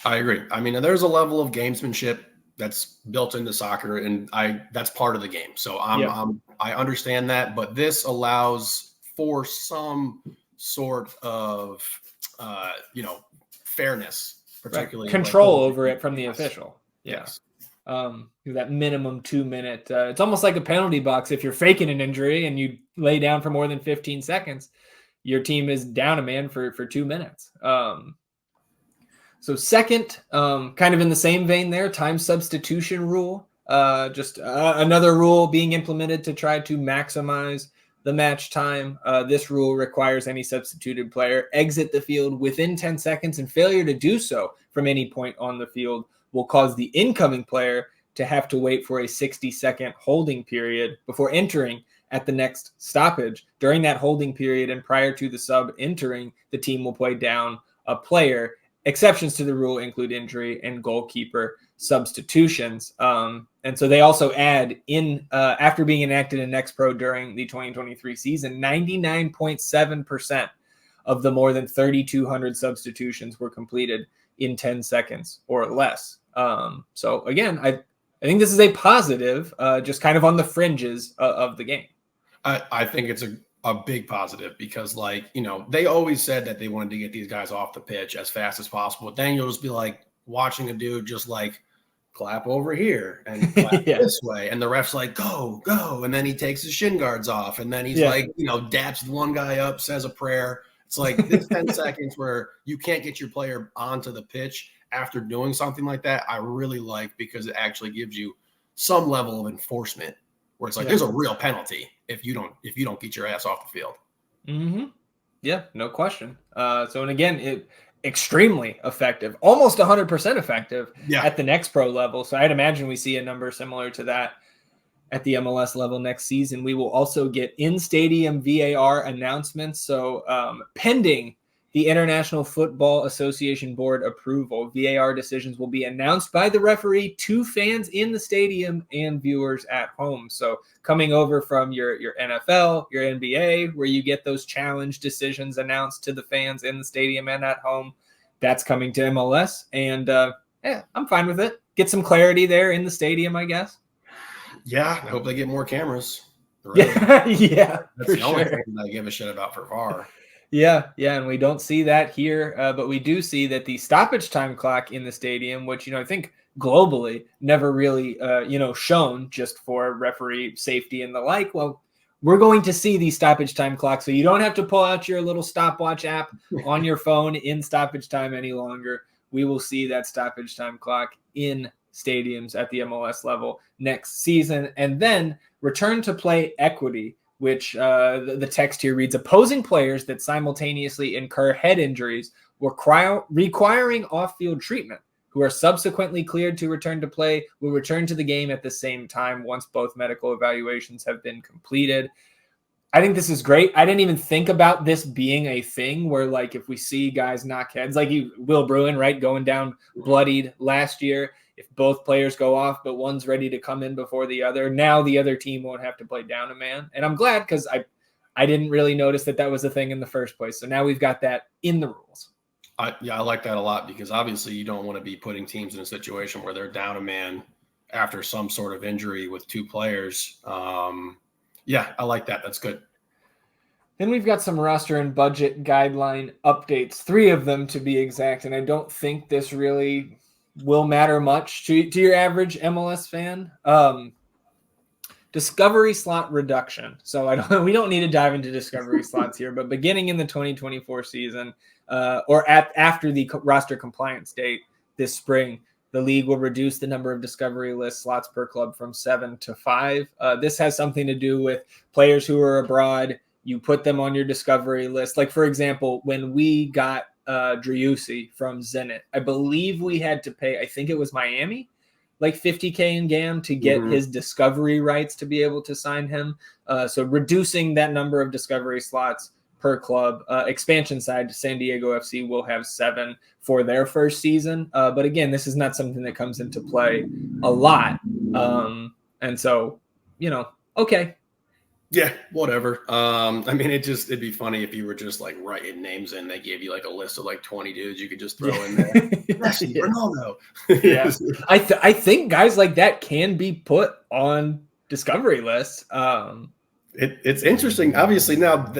I agree. I mean, there's a level of gamesmanship that's built into soccer, and that's part of the game. So I understand that, but this allows for some sort of fairness, particularly control over it from the official. Yes. That minimum 2 minute. It's almost like a penalty box. If you're faking an injury and you lay down for more than 15 seconds, your team is down a man for 2 minutes. So second, kind of in the same vein there, time substitution rule. Just another rule being implemented to try to maximize the match time. This rule requires any substituted player exit the field within 10 seconds, and failure to do so from any point on the field will cause the incoming player to have to wait for a 60-second holding period before entering at the next stoppage. During that holding period and prior to the sub entering, the team will play down a player. Exceptions to the rule include injury and goalkeeper substitutions. And so they also add in, after being enacted in Next Pro during the 2023 season, 99.7% of the more than 3,200 substitutions were completed in 10 seconds or less. So again, I think this is a positive, just kind of on the fringes of the game. I think it's a big positive because, they always said that they wanted to get these guys off the pitch as fast as possible. But then you'll just be watching a dude just clap over here and clap this way. And the ref's go, go. And then he takes his shin guards off. And then he's daps one guy up, says a prayer. It's this 10 seconds where you can't get your player onto the pitch after doing something like that. I really like, because it actually gives you some level of enforcement where it's there's a real penalty if you don't get your ass off the field. Mm-hmm. Yeah, no question. And again, extremely effective, almost 100% effective at the next pro level. So I'd imagine we see a number similar to that at the MLS level next season. We will also get in-stadium VAR announcements. So pending the International Football Association Board approval, VAR decisions will be announced by the referee to fans in the stadium and viewers at home. So coming over from your NFL, your NBA, where you get those challenge decisions announced to the fans in the stadium and at home, that's coming to MLS. And I'm fine with it. Get some clarity there in the stadium, I guess. Yeah, I hope they get more cameras. Really. Yeah, that's the only thing that I give a shit about for VAR. Yeah, and we don't see that here, but we do see that the stoppage time clock in the stadium, which, I think globally never really, shown just for referee safety and the like. Well, we're going to see the stoppage time clock, so you don't have to pull out your little stopwatch app on your phone in stoppage time any longer. We will see that stoppage time clock in stadiums at the MLS level next season. And then return to play equity, which the text here reads, opposing players that simultaneously incur head injuries requiring off-field treatment who are subsequently cleared to return to play will return to the game at the same time once both medical evaluations have been completed. I think this is great. I didn't even think about this being a thing where, like, if we see guys knock heads, like Will Bruin, right, going down bloodied last year, if both players go off, but one's ready to come in before the other, now the other team won't have to play down a man. And I'm glad, because I didn't really notice that was a thing in the first place. So now we've got that in the rules. I like that a lot, because obviously you don't want to be putting teams in a situation where they're down a man after some sort of injury with two players. Yeah, I like that. That's good. Then we've got some roster and budget guideline updates, 3 of them to be exact. And I don't think this really will matter much to your average MLS fan. Discovery slot reduction. So we don't need to dive into discovery slots here, but beginning in the 2024 season, or after the roster compliance date this spring, the league will reduce the number of discovery list slots per club from 7 to 5. This has something to do with players who are abroad. You put them on your discovery list. Like, for example, when we got Driussi from Zenit, I believe we had to pay, I think it was Miami, like $50K in GAM to get his discovery rights to be able to sign him. So reducing that number of discovery slots per club. Expansion side, San Diego FC will have 7 for their first season. But again, this is not something that comes into play a lot. And so, okay. Yeah, whatever. I mean, it'd be funny if you were just like writing names in. They gave you like a list of like 20 dudes you could just throw in there. Messi, Ronaldo. Yeah, I think guys like that can be put on discovery lists. It's interesting. Obviously, now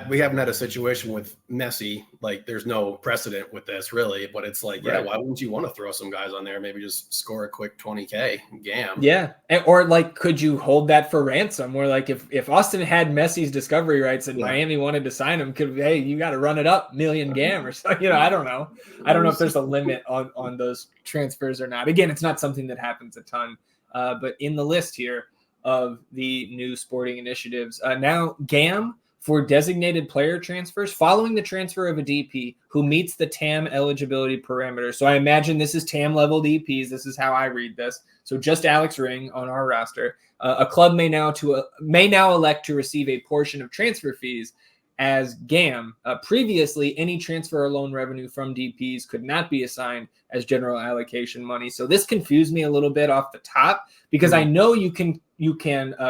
we haven't had a situation with Messi. Like, there's no precedent with this really. But it's like, yeah, why wouldn't you want to throw some guys on there? Maybe just score a quick 20K GAM. Yeah, or like, could you hold that for ransom? Where like, if Austin had Messi's discovery rights and Miami wanted to sign him, hey, you got to run it up million GAM or something. I don't know. I don't know if there's a limit on those transfers or not. Again, it's not something that happens a ton. But in the list here of the new sporting initiatives, now GAM for designated player transfers following the transfer of a DP who meets the TAM eligibility parameters. So I imagine this is TAM level DPs. This is how I read this. So just Alex Ring on our roster. A club may now elect to receive a portion of transfer fees as GAM. Previously, any transfer or loan revenue from DPs could not be assigned as general allocation money. So this confused me a little bit off the top, because I know you can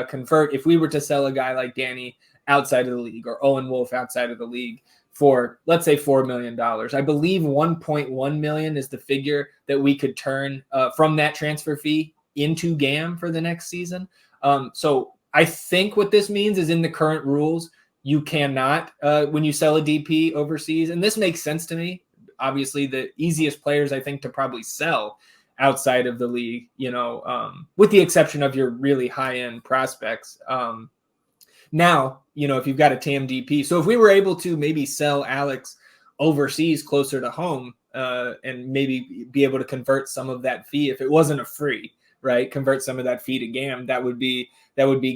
convert, if we were to sell a guy like Dani outside of the league, or Owen Wolf outside of the league, for, let's say, $4 million. I believe 1.1 million is the figure that we could turn from that transfer fee into GAM for the next season. So I think what this means is, in the current rules, you cannot, when you sell a DP overseas, and this makes sense to me. Obviously, the easiest players, I think, to probably sell outside of the league, with the exception of your really high-end prospects. Now, if you've got a TAM DP, so if we were able to maybe sell Alex overseas closer to home, and maybe be able to convert some of that fee, if it wasn't a free, right, convert some of that fee to GAM, that would be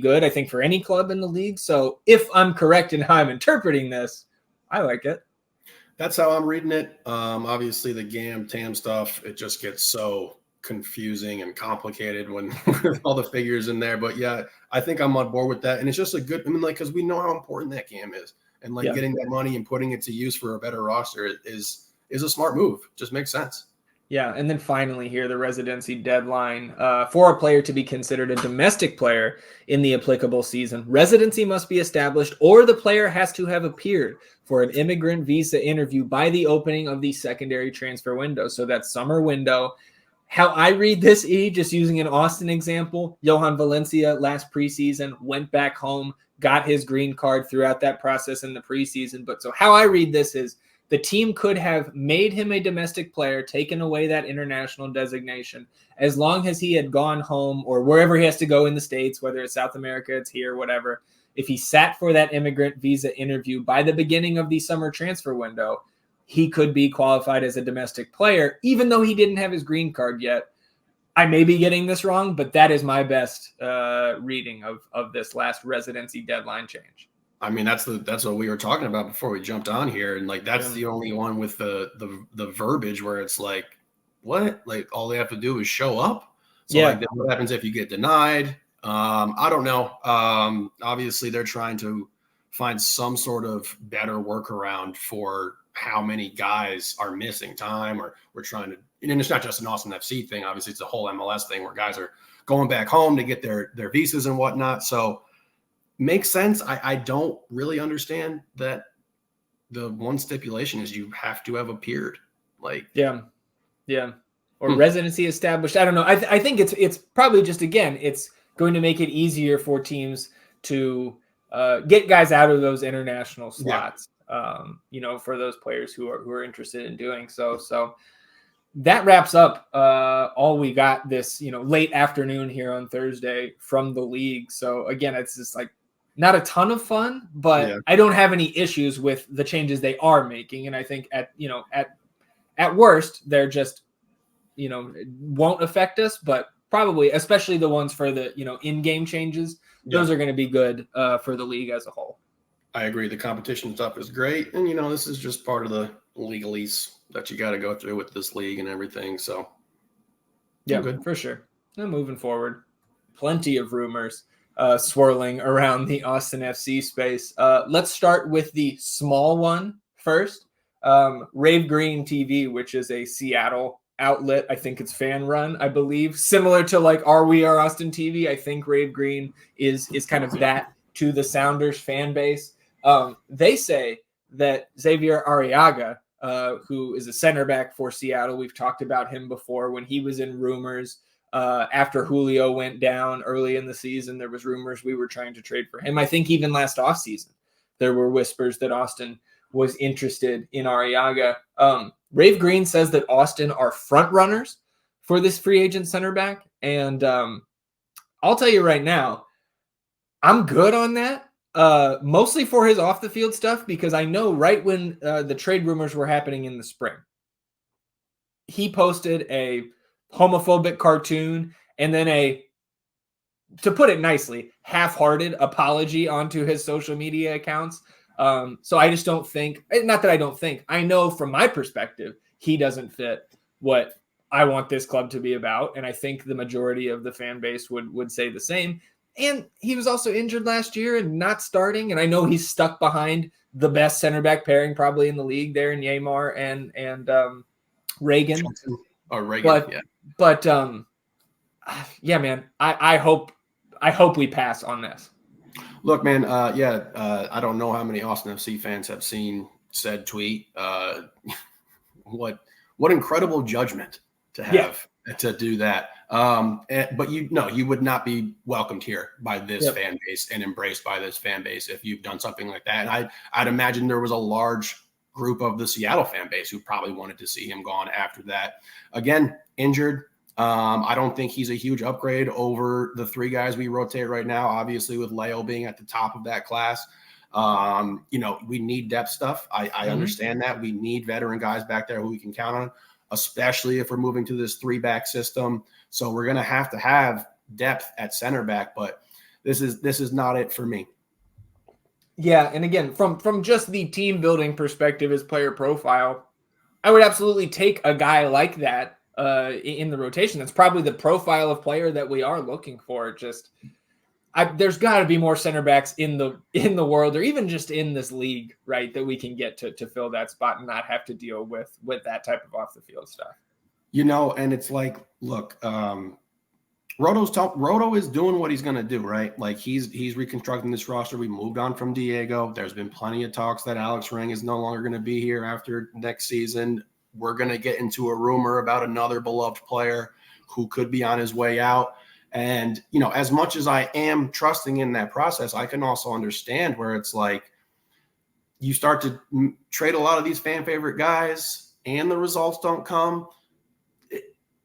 good, I think, for any club in the league. So if I'm correct in how I'm interpreting this, I like it. That's how I'm reading it. Obviously, the TAM stuff, it just gets so confusing and complicated when with all the figures in there. But yeah, I think I'm on board with that. And it's just because we know how important that GAM is. And getting that money and putting it to use for a better roster is a smart move. Just makes sense. Yeah, and then finally here, the residency deadline. For a player to be considered a domestic player in the applicable season, residency must be established or the player has to have appeared for an immigrant visa interview by the opening of the secondary transfer window. So that summer window. How I read this, just using an Austin example, Johan Valencia last preseason went back home, got his green card throughout that process in the preseason. But so how I read this is the team could have made him a domestic player, taken away that international designation, as long as he had gone home or wherever he has to go in the States, whether it's South America, it's here, whatever. If he sat for that immigrant visa interview by the beginning of the summer transfer window, he could be qualified as a domestic player, even though he didn't have his green card yet. I may be getting this wrong, but that is my best reading of this last residency deadline change. I mean, that's what we were talking about before we jumped on here. And that's the only one with the verbiage where it's like, what? Like all they have to do is show up. So what happens if you get denied? I don't know. Obviously they're trying to find some sort of better workaround for how many guys are missing time, or we're trying to, and it's not just an Austin FC thing. Obviously it's a whole MLS thing where guys are going back home to get their visas and whatnot. So makes sense. I don't really understand that the one stipulation is you have to have appeared. Or residency established. I don't know. I think it's probably just, again, it's going to make it easier for teams to get guys out of those international slots. For those players who are interested in doing so. So that wraps up all we got this, late afternoon here on Thursday from the league. So again, it's just like not a ton of fun, but I don't have any issues with the changes they are making. And I think at worst, they're just, won't affect us, but probably, especially the ones for the, in-game changes, those are going to be good for the league as a whole. I agree. The competition stuff is great. And, this is just part of the legalese that you got to go through with this league and everything. So, good for sure. And moving forward, plenty of rumors swirling around the Austin FC space. Let's start with the small one first. Rave Green TV, which is a Seattle outlet. I think it's fan run, I believe. Similar to like Are We Are Austin TV. I think Rave Green is kind of that to the Sounders fan base. They say that Xavier Arriaga, who is a center back for Seattle, we've talked about him before when he was in rumors after Julio went down early in the season. There was rumors we were trying to trade for him. I think even last offseason, there were whispers that Austin was interested in Arriaga. Rave Green says that Austin are front runners for this free agent center back. And I'll tell you right now, I'm good on that. Mostly for his off the field stuff, because I know right when the trade rumors were happening in the spring, he posted a homophobic cartoon and then to put it nicely, half-hearted apology onto his social media accounts. So I just don't think, not that I don't think, I know from my perspective, he doesn't fit what I want this club to be about. And I think the majority of the fan base would say the same. And he was also injured last year and not starting. And I know he's stuck behind the best center back pairing probably in the league there in Neymar and Reagan. But man, I hope we pass on this. Look, man, I don't know how many Austin FC fans have seen said tweet. What incredible judgment to have to do that. But you would not be welcomed here by this fan base and embraced by this fan base if you've done something like that. And I'd imagine there was a large group of the Seattle fan base who probably wanted to see him gone after that. Again, injured. I don't think he's a huge upgrade over the three guys we rotate right now, obviously with Leo being at the top of that class. We need depth stuff. I understand that. We need veteran guys back there who we can count on, especially if we're moving to this 3-back system. So we're going to have depth at center back, but this is not it for me. Yeah, and again, from just the team building perspective as player profile, I would absolutely take a guy like that in the rotation. That's probably the profile of player that we are looking for. Just there's got to be more center backs in the world, or even just in this league, right, that we can get to fill that spot and not have to deal with that type of off the field stuff. And it's like, look, Roto is doing what he's going to do, right? Like he's reconstructing this roster. We moved on from Diego. There's been plenty of talks that Alex Ring is no longer going to be here after next season. We're going to get into a rumor about another beloved player who could be on his way out. And, as much as I am trusting in that process, I can also understand where it's like you start to trade a lot of these fan favorite guys and the results don't come.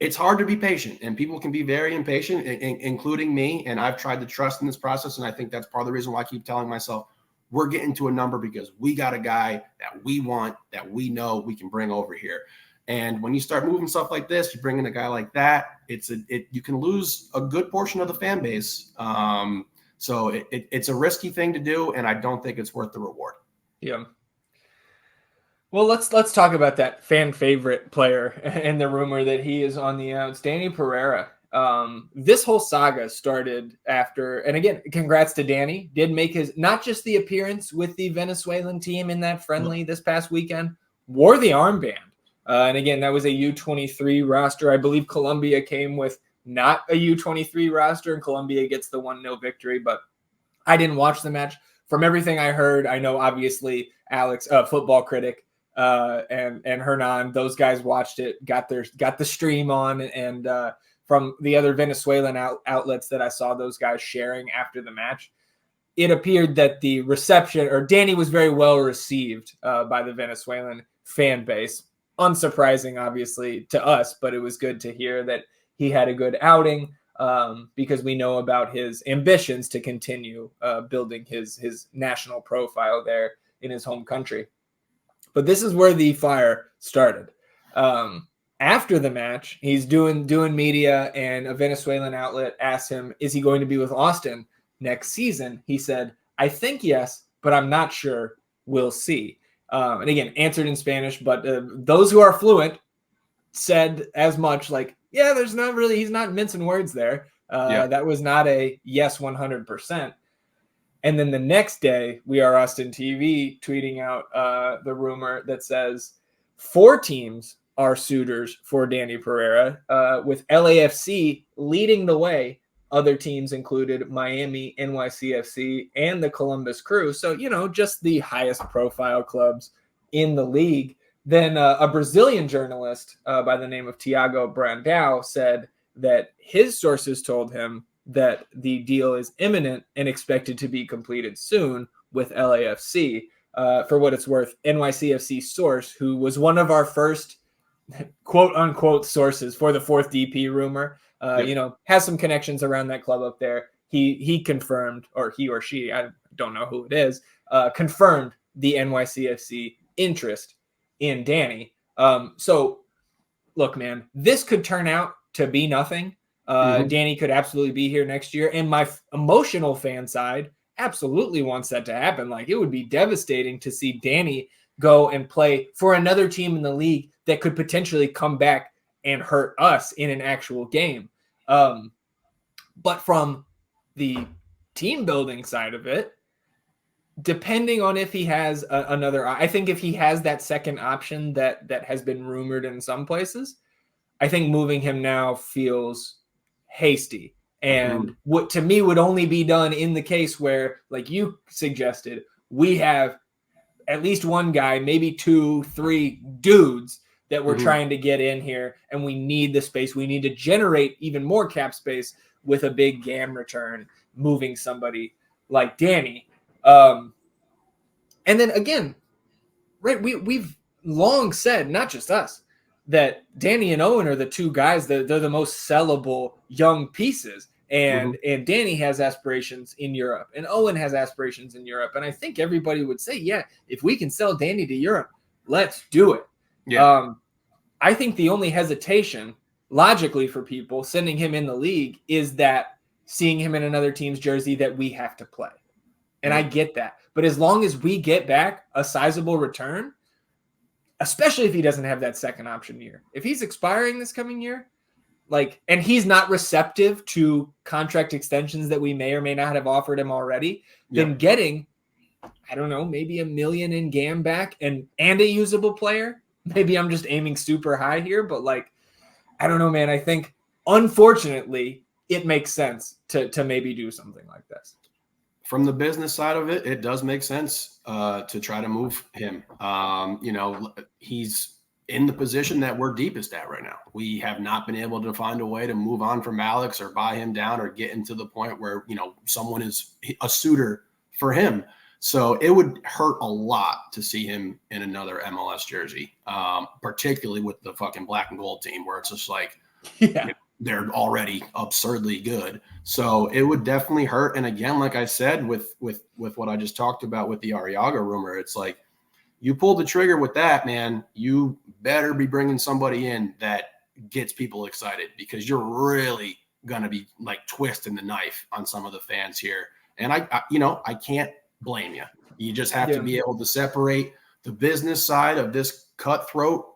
It's hard to be patient, and people can be very impatient, including me. And I've tried to trust in this process. And I think that's part of the reason why I keep telling myself we're getting to a number because we got a guy that we want, that we know we can bring over here. And when you start moving stuff like this, you bring in a guy like that, you can lose a good portion of the fan base. So it's a risky thing to do. And I don't think it's worth the reward. Yeah. Well, let's talk about that fan favorite player and the rumor that he is on the outs, Dani Pereira. This whole saga started after, and again, congrats to Dani. Did make his not just the appearance with the Venezuelan team in that friendly this past weekend, wore the armband. And again, that was a U23 roster. I believe Colombia came with not a U23 roster, and Colombia gets the 1-0 victory. But I didn't watch the match. From everything I heard, I know obviously Alex, football critic, and Hernan, those guys watched it, got the stream on, and from the other Venezuelan outlets that I saw those guys sharing after the match, it appeared that the reception, or Dani was very well received by the Venezuelan fan base. Unsurprising, obviously, to us, but it was good to hear that he had a good outing because we know about his ambitions to continue building his national profile there in his home country. But this is where the fire started. After the match, he's doing media, and a Venezuelan outlet asked him, is he going to be with Austin next season? He said, I think yes, but I'm not sure. We'll see. And again, answered in Spanish, but those who are fluent said as much, like, yeah, he's not mincing words there. That was not a yes 100%. And then the next day, We Are Austin TV tweeting out the rumor that says 4 teams are suitors for Dani Pereira, with LAFC leading the way. Other teams included Miami, NYCFC, and the Columbus Crew. So, just the highest profile clubs in the league. Then a Brazilian journalist by the name of Tiago Brandão said that his sources told him that the deal is imminent and expected to be completed soon with LAFC. For what it's worth, NYCFC source, who was one of our first quote unquote sources for the 4th DP rumor, has some connections around that club up there. He confirmed, or he or she, I don't know who it is, confirmed the NYCFC interest in Dani. So look, man, this could turn out to be nothing. Dani could absolutely be here next year. And my emotional fan side absolutely wants that to happen. Like, it would be devastating to see Dani go and play for another team in the league that could potentially come back and hurt us in an actual game. But from the team building side of it, depending on if he has I think if he has that second option that has been rumored in some places, I think moving him now feels hasty, and what to me would only be done in the case where, like you suggested, we have at least one guy, maybe 2, 3 dudes that we're trying to get in here, and we need the space. We need to generate even more cap space with a big GAM return, moving somebody like Dani. And then again, right, we've long said, not just us, that Dani and Owen are the 2 guys that they're the most sellable young pieces. And Dani has aspirations in Europe, and Owen has aspirations in Europe. And I think everybody would say, yeah, if we can sell Dani to Europe, let's do it. Yeah. I think the only hesitation logically for people sending him in the league is that seeing him in another team's jersey that we have to play. And I get that. But as long as we get back a sizable return, especially if he doesn't have that second option year, if he's expiring this coming year, and he's not receptive to contract extensions that we may or may not have offered him already, then getting, I don't know, maybe $1 million in GAM back and a usable player. Maybe I'm just aiming super high here, but I don't know, man. I think unfortunately it makes sense to maybe do something like this. From the business side of it, it does make sense to try to move him. He's in the position that we're deepest at right now. We have not been able to find a way to move on from Alex or buy him down or get into the point where, someone is a suitor for him. So it would hurt a lot to see him in another MLS jersey, particularly with the fucking black and gold team where it's just they're already absurdly good. So it would definitely hurt. And again, like I said, with what I just talked about with the Arriaga rumor, it's like you pull the trigger with that, man, you better be bringing somebody in that gets people excited because you're really going to be twisting the knife on some of the fans here. And I can't blame you. You just have to be able to separate the business side of this cutthroat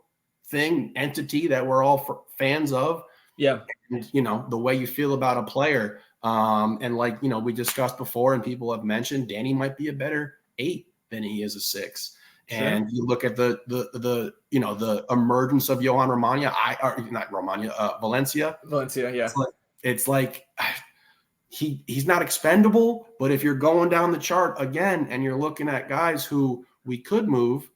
entity that we're all fans of. Yeah. And, the way you feel about a player. And we discussed before and people have mentioned, Dani might be a better 8 than he is a 6. Sure. And you look at the emergence of Johan Valencia. Valencia, yeah. It's like he's not expendable, but if you're going down the chart again and you're looking at guys who we could move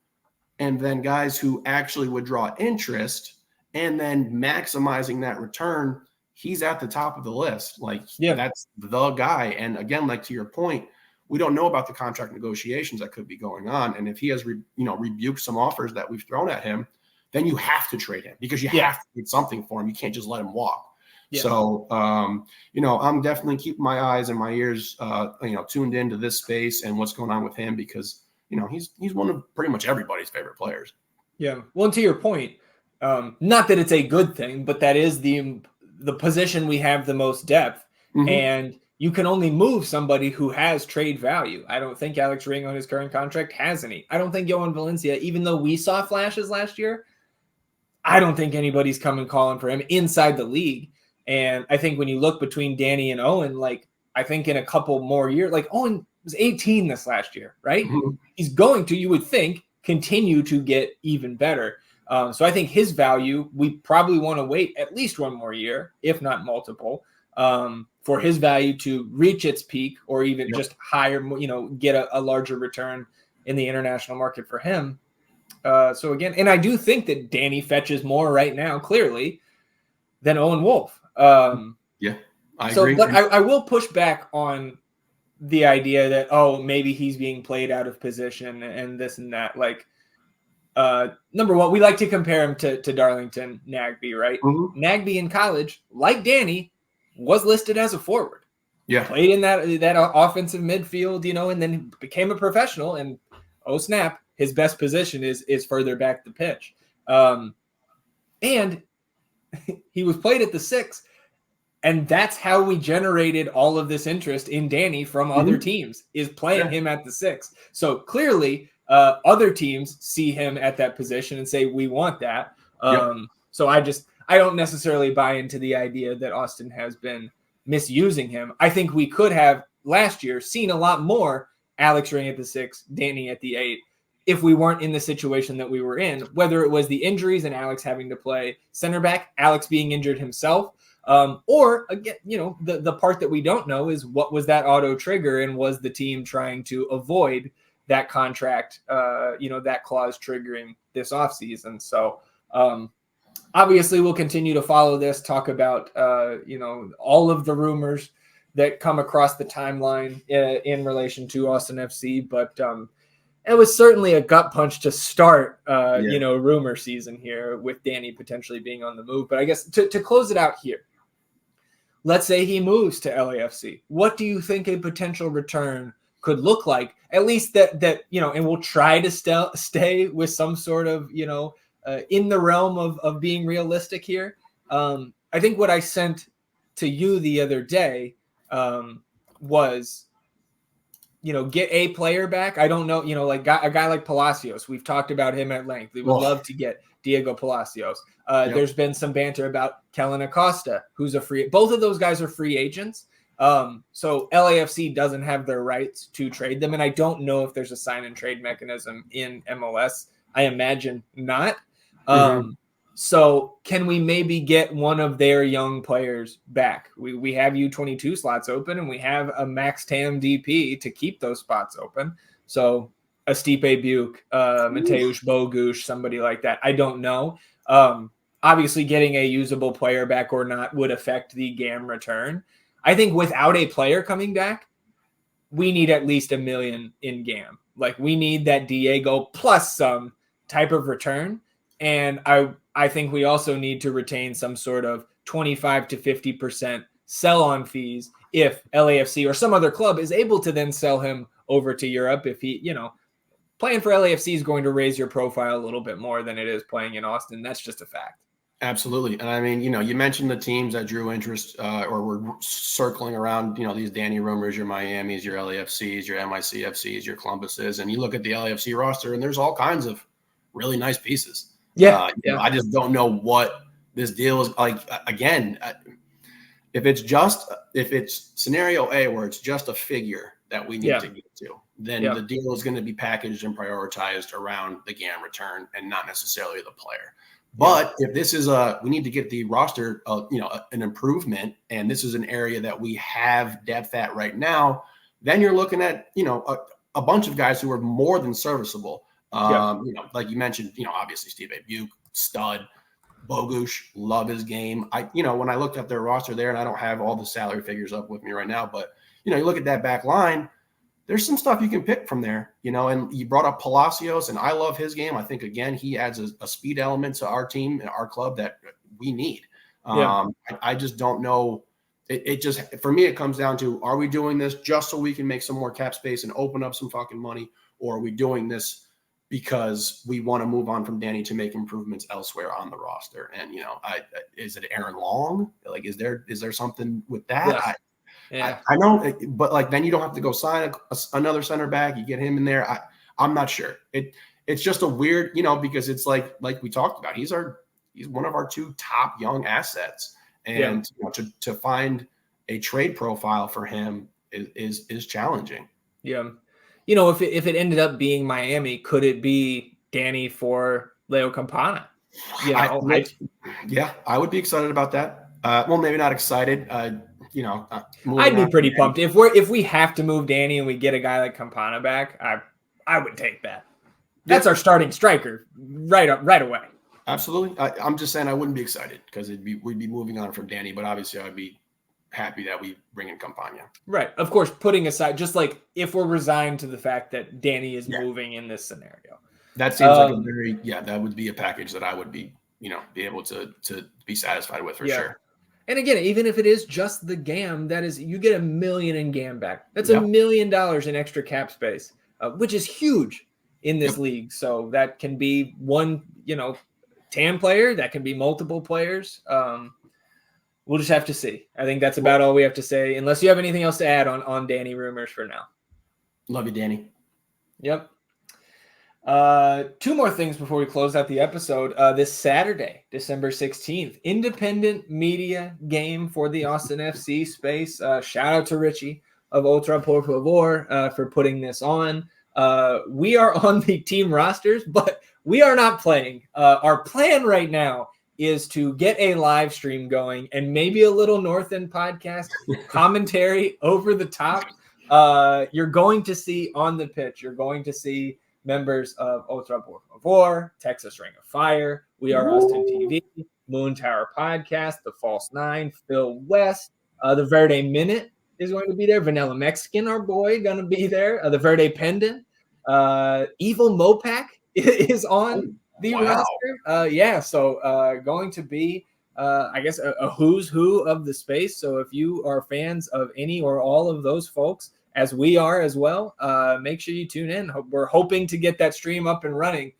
and then guys who actually would draw interest and then maximizing that return, he's at the top of the list. That's the guy. And again, to your point, we don't know about the contract negotiations that could be going on. And if he has, rebuked some offers that we've thrown at him, then you have to trade him because you have to get something for him. You can't just let him walk. Yeah. So, I'm definitely keeping my eyes and my ears, tuned into this space and what's going on with him because, he's one of pretty much everybody's favorite players. Yeah. Well, and to your point, not that it's a good thing, but that is the position we have the most depth. Mm-hmm. And you can only move somebody who has trade value. I don't think Alex Ring on his current contract has any. I don't think Johan Valencia, even though we saw flashes last year, I don't think anybody's coming calling for him inside the league. And I think when you look between Dani and Owen, I think in a couple more years, Owen was 18 this last year, right? Mm-hmm. He's going to, you would think, continue to get even better. So I think his value, we probably want to wait at least one more year, if not multiple, for his value to reach its peak or even just higher, get a larger return in the international market for him. So again, and I do think that Dani fetches more right now, clearly, than Owen Wolff. I agree. But I will push back on the idea that, maybe he's being played out of position and this and that. Number one, we like to compare him to Darlington Nagbe, right? Mm-hmm. Nagbe in college, like Dani, was listed as a forward. Yeah. Played in that offensive midfield, and then became a professional. And oh snap, his best position is further back the pitch. And he was played at the 6. And that's how we generated all of this interest in Dani from other teams, is playing him at the 6. So clearly, other teams see him at that position and say, we want that. So I don't necessarily buy into the idea that Austin has been misusing him. I think we could have last year seen a lot more Alex Ring at the 6, Dani at the 8, if we weren't in the situation that we were in, whether it was the injuries and Alex having to play center back, Alex being injured himself, or again, the part that we don't know is what was that auto trigger and was the team trying to avoid that contract, that clause triggering this offseason. So obviously we'll continue to follow this, talk about, all of the rumors that come across the timeline in relation to Austin FC. But it was certainly a gut punch to start, rumor season here with Dani potentially being on the move. But I guess to close it out here, let's say he moves to LAFC. What do you think a potential return could look like? At least that and we'll try to stay with some sort of, in the realm of being realistic here. I think what I sent to you the other day was, get a player back. I don't know, like a guy like Palacios. We've talked about him at length. We would love to get Diego Palacios. There's been some banter about Kellen Acosta, who's a free. Both of those guys are free agents. So LAFC doesn't have their rights to trade them. And I don't know if there's a sign and trade mechanism in MLS. I imagine not. So can we maybe get one of their young players back? We have U22 slots open, and we have a max TAM DP to keep those spots open. So a Stipe Buke, Mateusz Bogusz, somebody like that. I don't know. Obviously, getting a usable player back or not would affect the GAM return. I think without a player coming back, we need at least $1 million in GAM. Like, we need that Diego plus some type of return. And I think we also need to retain some sort of 25 to 50% sell-on fees if LAFC or some other club is able to then sell him over to Europe. If he, playing for LAFC is going to raise your profile a little bit more than it is playing in Austin. That's just a fact. Absolutely. And I mean, you mentioned the teams that drew interest or were circling around, these Danny rumors, your Miamis, your LAFCs, your MICFCs, your Columbuses, and you look at the LAFC roster and there's all kinds of really nice pieces. I just don't know what this deal is like. Again, if it's scenario A where it's just a figure that we need to get to, then the deal is going to be packaged and prioritized around the GAM return and not necessarily the player. But if this is we need to get the roster, an improvement, and this is an area that we have depth at right now, then you're looking at, a bunch of guys who are more than serviceable. Like you mentioned, obviously Stipe Buke, stud. Bogusz, love his game. When I looked at their roster there, and I don't have all the salary figures up with me right now, but you look at that back line, there's some stuff you can pick from there, and you brought up Palacios, and I love his game. I think, again, he adds a speed element to our team and our club that we need. I just don't know. It just, for me, it comes down to, are we doing this just so we can make some more cap space and open up some fucking money, or are we doing this because we want to move on from Danny to make improvements elsewhere on the roster? And, is it Aaron Long? Like, is there something with that? Yeah. I know, but then you don't have to go sign another center back. You get him in there. I'm not sure. It's just a weird, because it's like we talked about. He's one of our two top young assets, and to find a trade profile for him is challenging. Yeah, if it ended up being Miami, could it be Danny for Leo Campana? I would be excited about that. Well, maybe not excited. I'd be pretty pumped if we have to move Danny and we get a guy like Campana back. I would take that. That's our starting striker right away. Absolutely. I'm just saying I wouldn't be excited because we'd be moving on from Danny, but obviously I'd be happy that we bring in Campana. Right. Of course, putting aside, just like if we're resigned to the fact that Danny is moving in this scenario. That seems like a very, that would be a package that I would be, be able to be satisfied with for sure. And again, even if it is just the GAM, that is, you get $1 million in GAM back. That's $1 million in extra cap space, which is huge in this league. So that can be one, TAM player. That can be multiple players. We'll just have to see. I think that's about all we have to say, unless you have anything else to add on Danny rumors for now. Love you, Danny. Yep. Two more things before we close out the episode. This Saturday, December 16th, independent media game for the Austin FC space. Shout out to Richie of Ultra Por Favor for putting this on. We are on the team rosters, but we are not playing. Our plan right now is to get a live stream going and maybe a little North End podcast commentary over the top. You're going to see on the pitch, you're going to see members of Ultra Por Favor, Texas Ring of Fire, We Are Austin TV, Moon Tower Podcast, The False Nine, Phil West, the Verde Minute is going to be there. Vanilla Mexican, our boy, going to be there. The Verde Pendant. Evil Mopac is on the roster. So going to be, I guess, a who's who of the space. So if you are fans of any or all of those folks, as we are as well, make sure you tune in. We're hoping to get that stream up and running.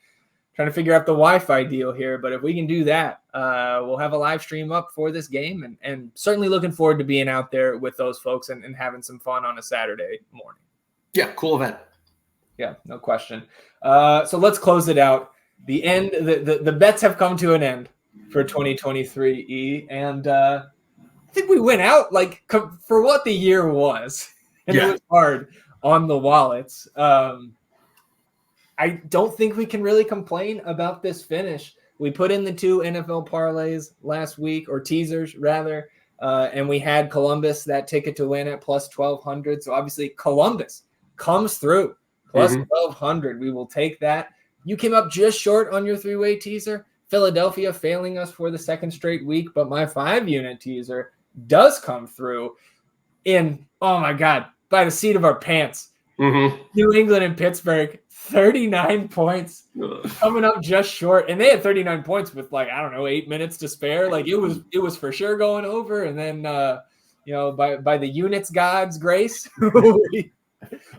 Trying to figure out the Wi-Fi deal here, but if we can do that, we'll have a live stream up for this game, and certainly looking forward to being out there with those folks and having some fun on a Saturday morning. Yeah, cool event. Yeah, no question. So let's close it out. The bets have come to an end for 2023, E, and I think we went out like for what the year was, and It was hard on the wallets. I don't think we can really complain about this finish. We put in the 2 NFL parlays last week, or teasers rather, and we had Columbus, that ticket to win at plus 1,200. So obviously Columbus comes through plus 1,200. We will take that. You came up just short on your 3-way teaser. Philadelphia failing us for the 2nd straight week, but my 5-unit teaser does come through in, oh my God, by the seat of our pants. New England and Pittsburgh, 39 points, coming up just short. And they had 39 points with 8 minutes to spare. Like it was for sure going over. And then, by the units God's grace,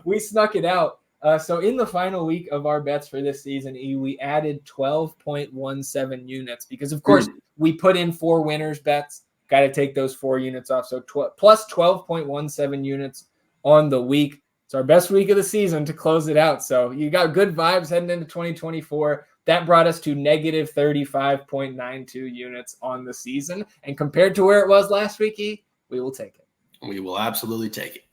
we snuck it out. So in the final week of our bets for this season, we added 12.17 units because, of course, we put in 4 winners bets. Got to take those 4 units off. So plus 12.17 units on the week. It's our best week of the season to close it out. So you got good vibes heading into 2024. That brought us to negative 35.92 units on the season. And compared to where it was last week, we will take it. We will absolutely take it.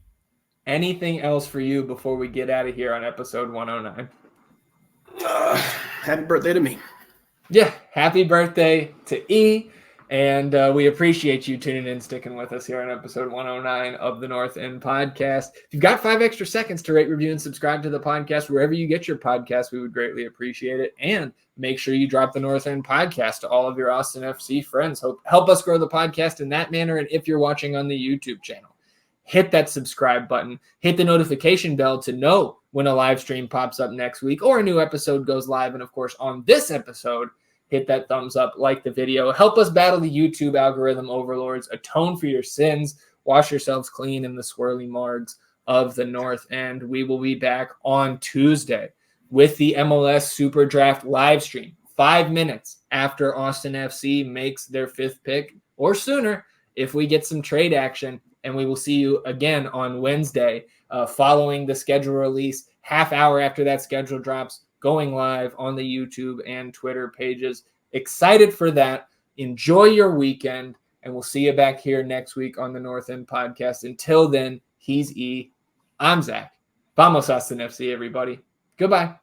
Anything else for you before we get out of here on episode 109? Happy birthday to me. Yeah, happy birthday to E. And we appreciate you tuning in, sticking with us here on episode 109 of the North End Podcast. If you've got 5 extra seconds to rate, review, and subscribe to the podcast wherever you get your podcast, we would greatly appreciate it. And make sure you drop the North End Podcast to all of your Austin FC friends. Help us grow the podcast in that manner. And if you're watching on the YouTube channel, hit that subscribe button, hit the notification bell to know when a live stream pops up next week or a new episode goes live. And of course, on this episode, hit that thumbs up, like the video. Help us battle the YouTube algorithm overlords. Atone for your sins. Wash yourselves clean in the swirly margs of the North End. We will be back on Tuesday with the MLS Super Draft live stream, 5 minutes after Austin FC makes their 5th pick, or sooner if we get some trade action. And we will see you again on Wednesday following the schedule release, half hour after that schedule drops, going live on the YouTube and Twitter pages. Excited for that. Enjoy your weekend, and we'll see you back here next week on the North End Podcast. Until then, he's E. I'm Zach. Vamos Austin FC, everybody. Goodbye.